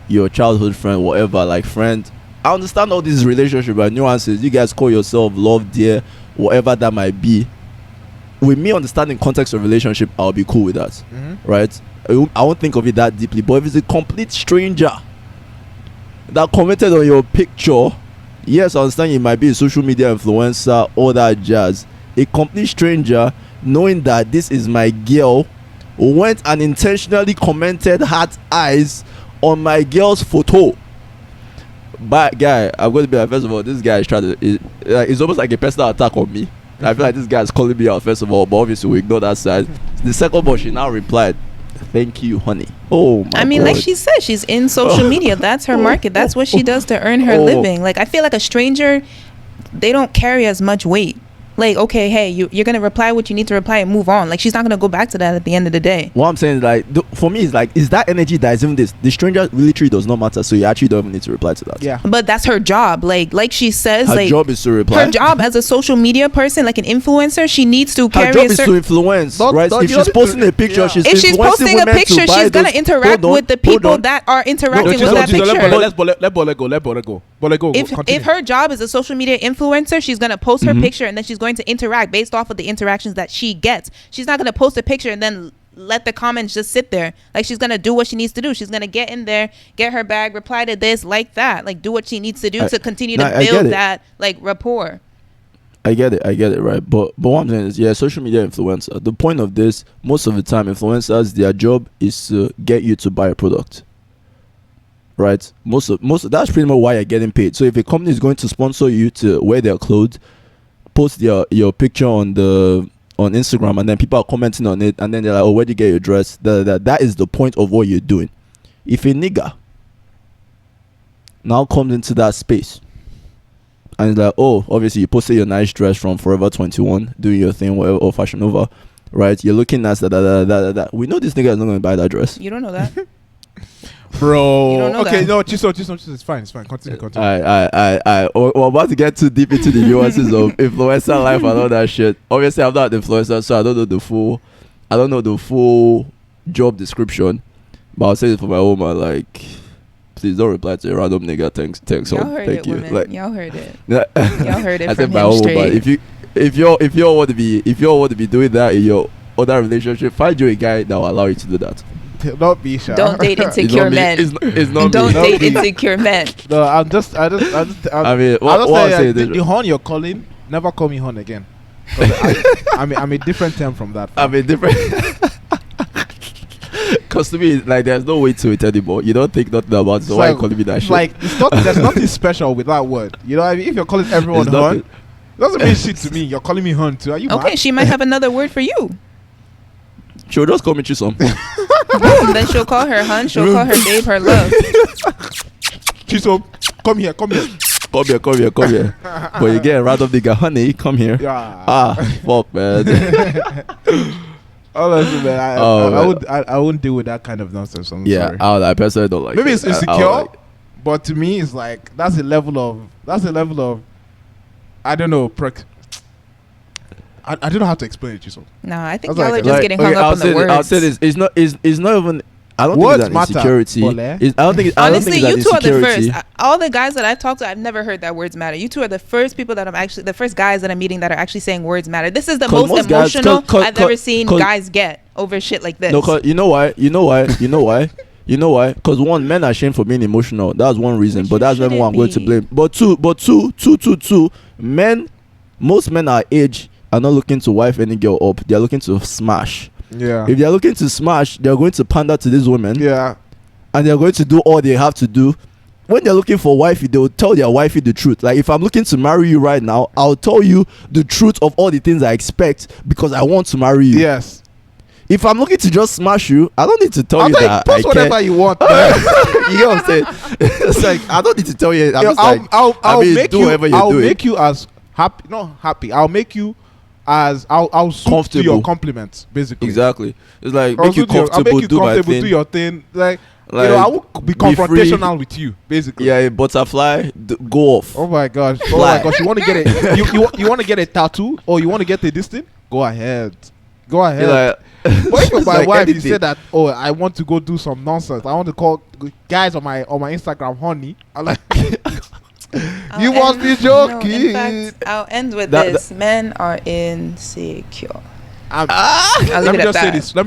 your childhood friend, whatever, like friend, I understand all these relationship and nuances. You guys call yourself love, dear, whatever that might be. With me understanding context of relationship, I'll be cool with that, right? I won't think of it that deeply. But if it's a complete stranger that commented on your picture, yes, I understand you might be a social media influencer, all that jazz. A complete stranger, knowing that this is my girl, went and intentionally commented heart eyes on my girl's photo. But guy, I'm going to be like, first of all, this guy is trying to, it's almost like a personal attack on me. I feel like this guy is calling me out, first of all, but obviously we ignore that side. The second one, she now replied, "Thank you, honey." Oh my God. Like she said, she's in social media. That's her market. That's what she does to earn her living. Like, I feel like a stranger, they don't carry as much weight. Like, okay, hey, you're gonna reply what you need to reply and move on. Like, she's not gonna go back to that at the end of the day. What I'm saying is, like, for me, is like, is that energy that is even this? The stranger literally does not matter, so you actually don't even need to reply to that. Yeah, but that's her job. Like she says, her job is to reply. Her job as a social media person, like an influencer, she needs to carry. Her job is to influence, right? If she's posting a picture, if she's posting a picture, she's gonna interact with the people that are interacting with that picture. Let go. If her job is a social media influencer, she's gonna post her picture and then she's going to interact based off of the interactions that she gets. She's not gonna post a picture and then let the comments just sit there. Like, she's gonna do what she needs to do. She's gonna get in there, get her bag, reply to this, like that, like do what she needs to do to continue to build that like rapport. I get it, right? But what I'm saying is, yeah, social media influencer. The point of this, most of the time, influencers, their job is to get you to buy a product. Right, most of that's pretty much why you're getting paid. So if a company is going to sponsor you to wear their clothes, post your picture on Instagram, and then people are commenting on it, and then they're like, "Oh, where'd you get your dress?" That is the point of what you're doing. If a nigga now comes into that space and it's like, "Oh, obviously you posted your nice dress from Forever 21, doing your thing, whatever, or Fashion Nova, right? You're looking nice, that. We know this nigga is not going to buy that dress. You don't know that." Bro, okay, no, Chiso, it's fine. Continue. We're about to get too deep into the nuances of influencer life and all that shit. Obviously, I'm not an influencer, so I don't know the full job description. But I'll say it for my woman, like, please don't reply to a random nigga. Thanks. Y'all heard Thank it, you. women. Like, y'all heard it. Y'all heard it I from said him straight. But if you all want to be doing that in your other relationship, find you a guy that will allow you to do that. Not be shy. Don't date insecure men. It's not Don't date insecure men. No, I mean, what I'm saying is, the horn you're calling, never call me horn again. I'm a different term from that. I'm a different. Because to me, like, there's no way to it anymore. You don't think nothing about it, so why are you calling me that shit? Like, there's nothing special with that word. You know what I mean? If you're calling everyone horn, it doesn't mean shit to me. You're calling me horn too. Are you okay, mad? She might have another word for you. She'll just call me Chisom. Boom, then she'll call her hun, she'll call her babe, her love. Chisom, come here. Come here. But you get a random nigga, honey, come here. Yeah. Fuck, man. Honestly, man, I wouldn't deal with that kind of nonsense. Sorry. I personally don't like. Maybe it's insecure, but to me, it's like that's a level of I don't know. I don't know how to explain it, Chisom. No, I think y'all are just getting hung up on the words. I'll say this. It's not even. I don't words think it's insecurity. Honestly, you two are the first. All the guys that I've talked to, I've never heard that words matter. You two are the first people that the first guys that I'm meeting that are actually saying words matter. This is the most emotional I've ever seen guys get over shit like this. No, you know why? You know why? Because one, men are shamed for being emotional. That's one reason. But but that's you when I'm going to shouldn't blame. But two, men, most men our age are not looking to wife any girl up. They're looking to smash. Yeah. If they're looking to smash, they're going to pander to these women. Yeah. And they're going to do all they have to do. When they're looking for wifey, they'll tell their wifey the truth. Like, if I'm looking to marry you right now, I'll tell you the truth of all the things I expect because I want to marry you. Yes. If I'm looking to just smash you, I don't need to tell you that post whatever you want. You know what I'm saying? It's like, I don't need to tell you. I'm just like, I'll make you. I'll make you as happy. Not happy. I'll make you as I'll suit to your compliments. Basically. Exactly. It's like make you comfortable. I'll make you do comfortable. my thing. Do your thing. Like I will be confrontational with you. Basically. Yeah, butterfly, go off. Oh my gosh. Oh my gosh. You want to get it? You want to get a tattoo or you want to get this thing? Go ahead. Go ahead. Like, but if my like wife, anything. you said that, oh, I want to go do some nonsense. I want to call guys on my Instagram honey. I'm like, you must be joking. No, in fact, I'll end with this. Men are insecure. Let me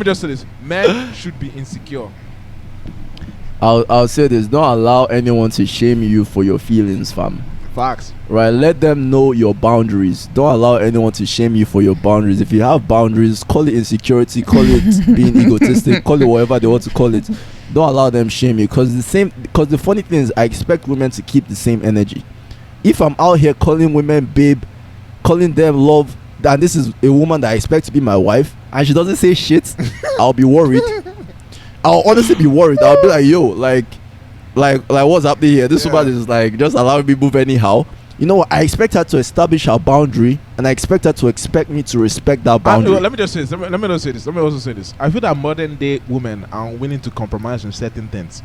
just say this. Men should be insecure. I'll say this. Don't allow anyone to shame you for your feelings, fam. Facts. Right, let them know your boundaries. Don't allow anyone to shame you for your boundaries. If you have boundaries, call it insecurity, call it being egotistic, call it whatever they want to call it. Don't allow them shame you, because the funny thing is, I expect women to keep the same energy. If I'm out here calling women babe, calling them love, and this is a woman that I expect to be my wife, and she doesn't say shit, I'll be worried. I'll honestly be worried. I'll be like, yo, like what's happening here? This woman is like just allowing me move anyhow. You know what? I expect her to establish her boundary, and I expect her to expect me to respect that boundary. Let me just say this. Let me also say this. I feel that modern day women are willing to compromise on certain things.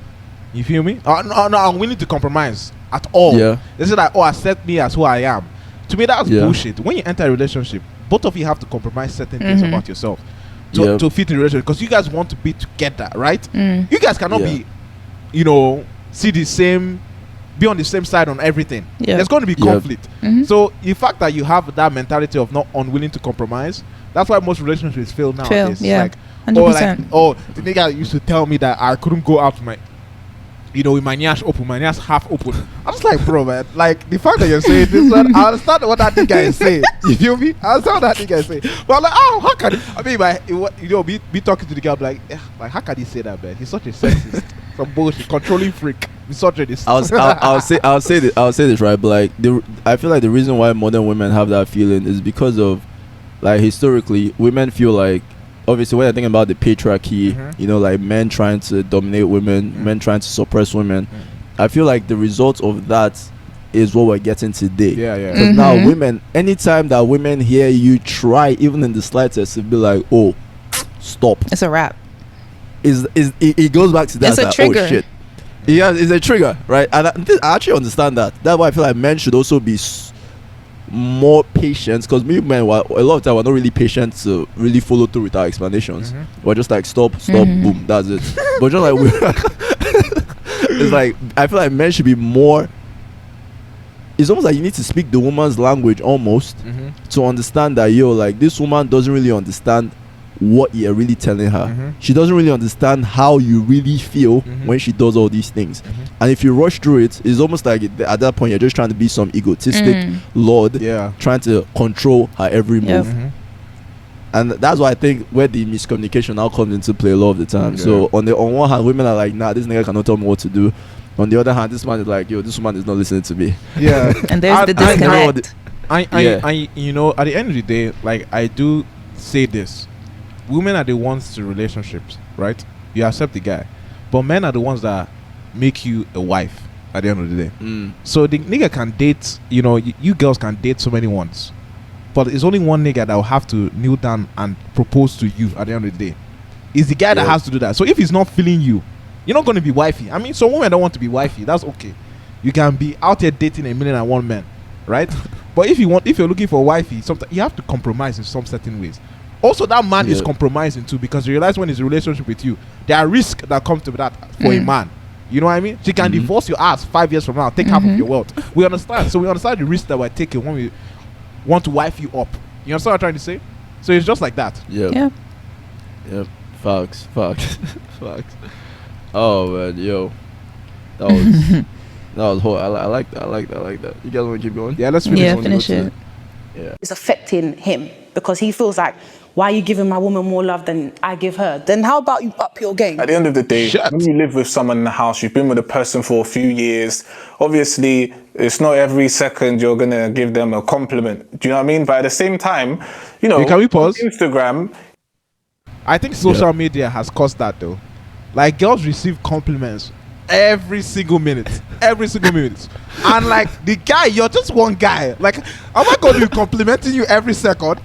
You feel me? No, I'm willing to compromise at all. Yeah. They say that, accept me as who I am. To me, that's bullshit. When you enter a relationship, both of you have to compromise certain things about yourself to fit in a relationship, because you guys want to be together, right? You guys cannot be, be on the same side on everything. There's going to be conflict. So the fact that you have that mentality of not unwilling to compromise, that's why most relationships fail nowadays. Yeah, like, 100%. The nigga used to tell me that I couldn't go out with my nyash open, my nyash half open. I'm just like, bro, man, like, the fact that you're saying this, man, I understand what that nigga is saying. You feel me? I understand what that nigga is saying. But I'm like, how can be talking to the guy, I'm like how can he say that, man? He's such a sexist, some bullshit, controlling freak, misogynist. I'll say this, right? But like, I feel like the reason why modern women have that feeling is because of, like, historically, women feel like, obviously, when you're thinking about the patriarchy, like men trying to dominate women, men trying to suppress women, I feel like the result of that is what we're getting today. Because now women, anytime that women hear you try, even in the slightest, to be like, oh, stop. It's a wrap. It goes back to that. It's a trigger. Oh, shit. Yeah, it's a trigger, right? And I actually understand that. That's why I feel like men should also be more patient, because me men, a lot of time, we're not really patient to really follow through with our explanations. We're just like, stop, boom, that's it. But just like it's like, I feel like men should be more, it's almost like you need to speak the woman's language almost to understand that, like, this woman doesn't really understand what you're really telling her. She doesn't really understand how you really feel when she does all these things. And if you rush through it, it's almost like at that point you're just trying to be some egotistic lord, trying to control her every move. And that's why I think where the miscommunication now comes into play a lot of the time. So on one hand, women are like, nah, this nigga cannot tell me what to do. On the other hand, this man is like, yo, this woman is not listening to me. Yeah. And there's the disconnect. At the end of the day, like, I do say this, women are the ones to relationships, right? You accept the guy, but men are the ones that make you a wife at the end of the day. So the nigga can date, you girls can date so many ones, but it's only one nigga that will have to kneel down and propose to you at the end of the day. It's the guy that has to do that. So if he's not feeling you, you're not going to be wifey. I mean, some women don't want to be wifey. That's okay. You can be out here dating 1,000,001 men, right? But if you're looking for a wifey, sometimes you have to compromise in some certain ways. Also, that man is compromising too, because you realize when he's in a relationship with you, there are risks that come to that for a man. You know what I mean? She can divorce your ass 5 years from now, take half of your wealth. We understand. So we understand the risk that we're taking when we want to wife you up. You understand what I'm trying to say? So it's just like that. Yep. Facts. Oh man, yo, that was that was whole. I like that. I like that. You guys want to keep going? Yeah, let's finish. Yeah, finish it. Yeah. It's affecting him because he feels like, why are you giving my woman more love than I give her? Then how about you up your game? At the end of the day, when you live with someone in the house, you've been with a person for a few years. Obviously, it's not every second you're gonna give them a compliment. Do you know what I mean? But at the same time, you know, Can we pause? Instagram. I think social media has caused that though. Like girls receive compliments every single minute, and like the guy, you're just one guy. Like, am I going to be complimenting you every second?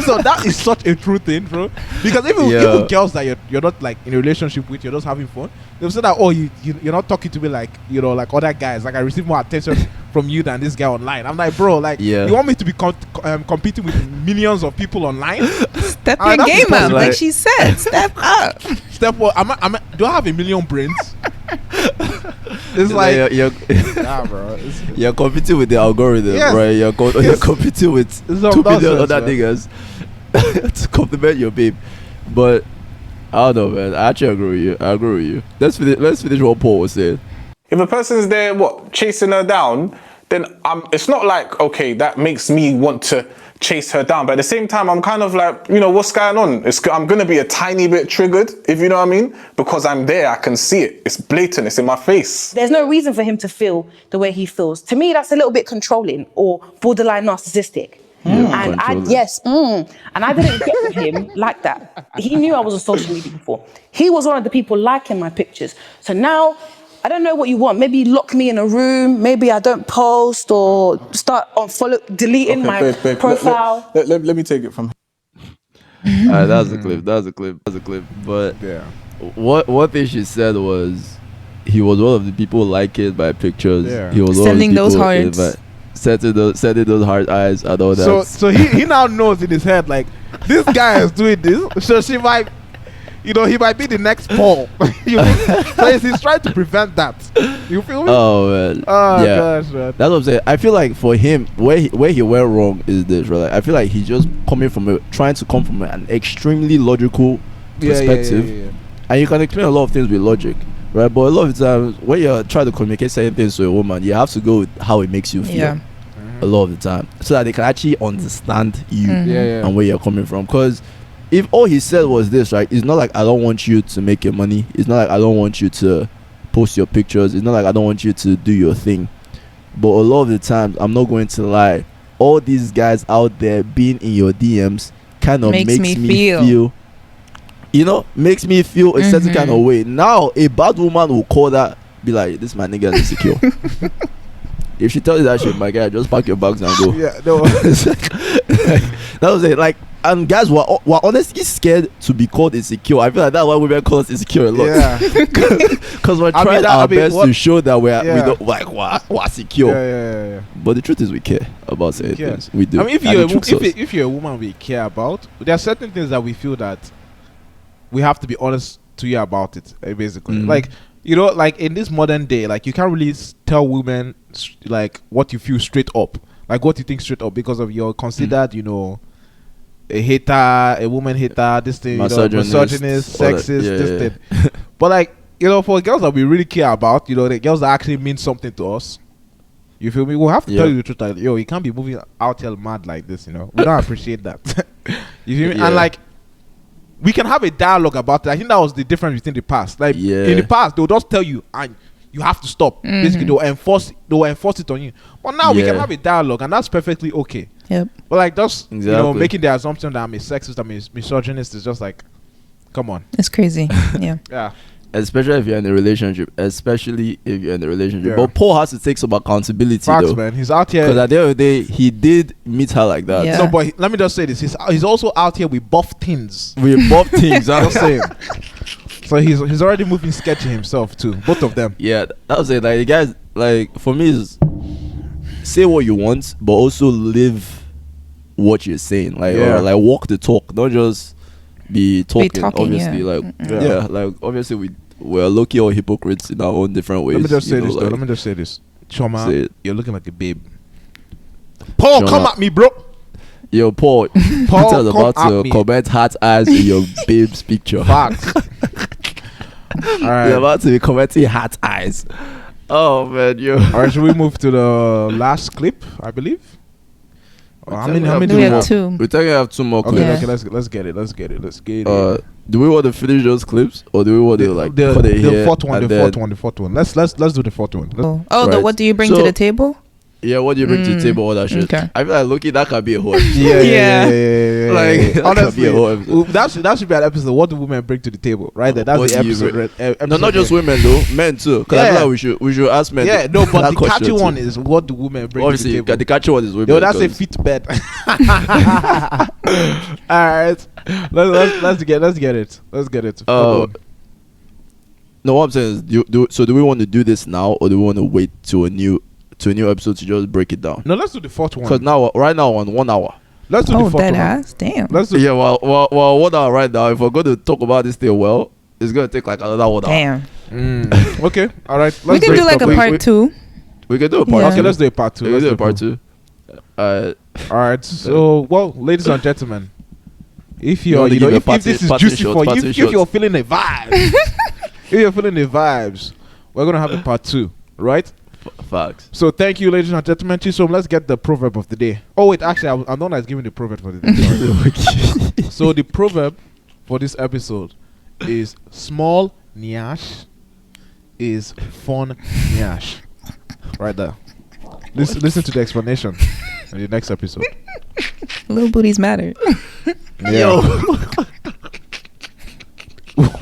So that is such a true thing, bro. Because even girls that you're not like in a relationship with, you're just having fun. They'll say that, oh, you're not talking to me like, you know, like other guys. Like I receive more attention from you than this guy online. I'm like, bro, like you want me to be competing with millions of people online? Step your game up, like she said. Step up. Step what? Do I have a million brains? It's like bro. You're competing with the algorithm, right? You're competing with 2 billion other niggas to compliment your babe. But I don't know, man. I actually agree with you. Let's finish what Paul was saying. If a person's there, chasing her down, then it's not like, okay, that makes me want to chase her down. But at the same time, I'm kind of like, you know, what's going on? I'm going to be a tiny bit triggered, if you know what I mean? Because I'm there, I can see it. It's blatant, it's in my face. There's no reason for him to feel the way he feels. To me, that's a little bit controlling or borderline narcissistic. And I didn't get with him like that. He knew I was on social media before. He was one of the people liking my pictures. So now, I don't know what you want. Maybe lock me in a room. Maybe I don't post or start deleting my profile. Let me take it from here. That was a clip. But what thing she said was he was one of the people liking my pictures. Yeah. He was sending those hearts. Sending those heart eyes and all that. So he now knows in his head, like, this guy is doing this. So she might, you know, he might be the next Paul. So he's trying to prevent that. You feel me? Oh man. Oh yeah. Gosh, man. That's what I'm saying. I feel like for him, where he went wrong is this, right? Like, I feel like he's just trying to come from an extremely logical perspective. Yeah. And you can explain a lot of things with logic, right? But a lot of the times when you're trying to communicate certain things to a woman, you have to go with how it makes you feel. Yeah. A lot of the time, so that they can actually understand you and where you're coming from. Because if all he said was this, right, it's not like I don't want you to make your money. It's not like I don't want you to post your pictures. It's not like I don't want you to do your thing. But a lot of the times, I'm not going to lie, all these guys out there being in your DMs kind of makes me feel, you know, makes me feel a certain kind of way. Now, a bad woman will call that, be like, this my nigga is insecure. If she tells you that shit, my guy, just pack your bags and go. Yeah, no. That was it. Like, and guys were honestly scared to be called insecure. I feel like that's why women call us insecure a lot. Yeah. Because we're trying our best to show that we don't we're secure. Yeah. But the truth is, we care about certain things. We do. I mean, if you're a woman we care about, there are certain things that we feel that we have to be honest to you about it. Basically, like, you know, like in this modern day, like you can't really tell women like what you feel straight up, like what you think straight up, because of you're considered, you know, a hater, a woman hater, this thing, misogynist, sexist, this thing. But like, you know, for girls that we really care about, you know, the girls that actually mean something to us, you feel me? We'll have to tell you the truth. Like, yo, you can't be moving out here mad like this, you know. We don't appreciate that. You feel me? And like, we can have a dialogue about it. I think that was the difference between the past. Like in the past, they'll just tell you, and you have to stop. Basically, they'll enforce it on you. But now we can have a dialogue, and that's perfectly okay. Yep. But like, just you know, making the assumption that I'm a sexist, I'm a misogynist is just like, come on. It's crazy. Yeah. Yeah. Especially if you're in a relationship. Yeah. But Paul has to take some accountability. Facts, though, man. He's out here. Because at the end of the day, he did meet her like that. Yeah. No, but let me just say this: he's also out here with buff things. I'm just saying. So he's already moving sketchy himself too. Both of them. Yeah, that was it. Like, the guys, like, for me, is say what you want, but also live what you're saying. Like, or like walk the talk. Don't just be talking. Obviously, like obviously we're low-key or hypocrites in our own different ways. Let me just say this. Choma, you're looking like a babe. Paul, come at me, bro. Yo, Paul Peter's about to comment heart eyes in your babe's picture. Facts. All right. You're about to be commenting heart eyes. Oh man, yo. All right, should we move to the last clip? I believe. How many we do we have have? 2. We're talking have 2 more clips. Okay, Yeah. let's get it. Do we want to finish those clips or do we want to like the cut it here? fourth one, and the then- fourth one. Let's do the fourth one. Oh, Right. what do you bring to So- the table? Yeah, what do you bring to the table? All that shit. Okay. I feel like Loki, that could be a whole episode. Yeah. Like, that could honestly, be a whole episode. that should be an episode. What do women bring to the table? Right there. That's What the do you episode. bring? Episode No, not just there. women though, men too. Because I Yeah. feel like we should ask men. Yeah, no, but that the question catchy too. one is what do women bring Obviously, to the table? the catchy one is women. Yo, that's a 'cause- fit bed. All right, let's get it. Let's get it. No, what I'm saying is, do we want to do this now or do we want to wait to a new episode to just break it down? No, let's do the fourth Because one. now, right now, on 1 hour. Let's do the Oh, fourth dead one. ass. Damn. Let's do. Yeah, well, 1 hour right now. If we're going to talk about this thing, well, it's going to take like another 1 hour. Damn. Okay, all right. We can break do like up. a part 2. We can do a part Yeah. two. Okay, let's do a part 2. We can Let's do a part 2. All right. So, well, ladies and gentlemen, if You you're, wanna you know, give a if party- this is party juicy shot, for you, party if shot. you're feeling the vibes, if you're feeling the vibes, we're gonna have a part 2, right? Facts. So, thank you, ladies and gentlemen. Chisom, let's get the proverb of the day. Oh wait, actually, I'm not giving the proverb for the day. Sorry. So, the proverb for this episode is small nyash is fun nyash. Right there. Listen to the explanation in the next episode. Little booties matter. Yeah.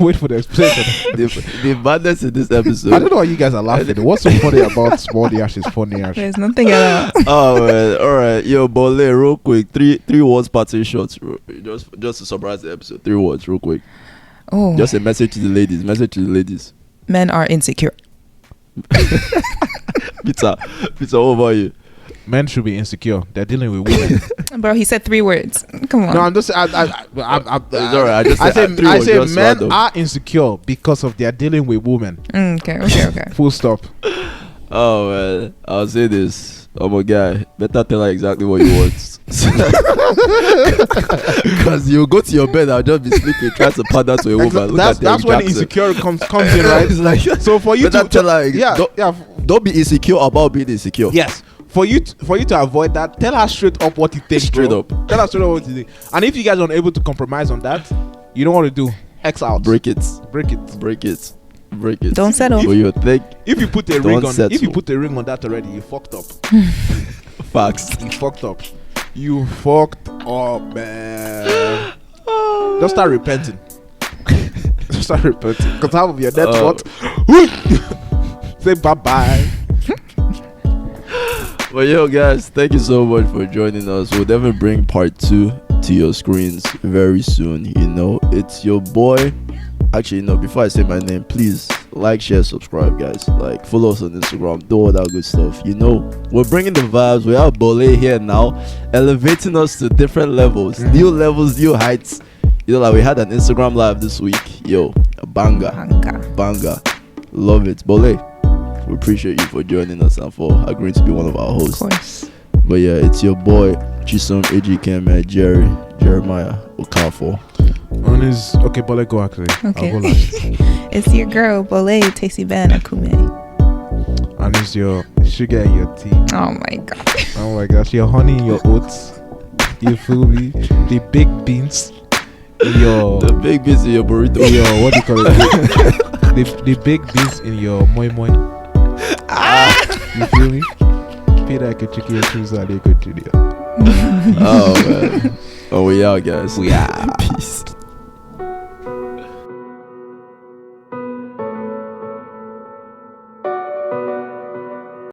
Wait for the explanation. the madness in this I episode. don't know why you guys are laughing. What's so funny about small yash is funny yash? There's nothing at all. Oh man, all right, yo, Bole, real quick, three words, party shots, just to summarize the episode. 3 words, real quick. Oh, Just a message to the ladies. Message to the ladies. men are insecure. Pizza, what about you? Men should be insecure. They're dealing with women. Bro, he said 3 words. Come on. No, I'm just. It's alright. I say just men random. are insecure because of they're dealing with women. Okay. Full stop. Oh man, I'll say this. I'm a guy. Better tell her exactly what you want. Because you go to your bed, I'll just be sleeping, try to pander to a woman. Look at That's Derrick when Jackson. insecure comes in, right? It's like, So for you better to tell her, yeah. don't be insecure about being insecure. Yes. For you to avoid that, tell her straight up what you think. Straight bro. up. Tell her straight up what you think. And if you guys are unable to compromise on that, you know what to do. X out. Break it. Break it. Don't settle. So you think If you put a Don't ring on, settle. if you put a ring on that already, you fucked up. facts. You fucked up. You fucked up, man. Just start repenting. Just start repenting. Because half of your net what? Say bye bye. Well, yo, guys, thank you so much for joining us. We'll definitely bring part 2 to your screens very soon. You know, it's your boy. Actually, no, before I say my name, please like, share, subscribe, guys. Like, follow us on Instagram, do all that good stuff. You know, we're bringing the vibes. We have Bole here now, elevating us to different levels, new levels, new heights. You know, like we had an Instagram live this week. Yo, a banger. Love it. Bole, we appreciate you for joining us and for agreeing to be one of our hosts. Of course. But yeah, it's your boy Chisom AGK, Jeremiah Okafor. On his okay, Bole, go actually. Okay. I'll go last. It's your girl, Bole Tesiban Akume. And it's your sugar in your tea. Oh my god. Oh my gosh, your honey in your oats. You feel me? The big beans in your The big beans in your burrito. your what do you call it? the big beans in your moi moi. You feel me? Peter Kachiki and Oh man. Oh, we out, guys. We out. Peace.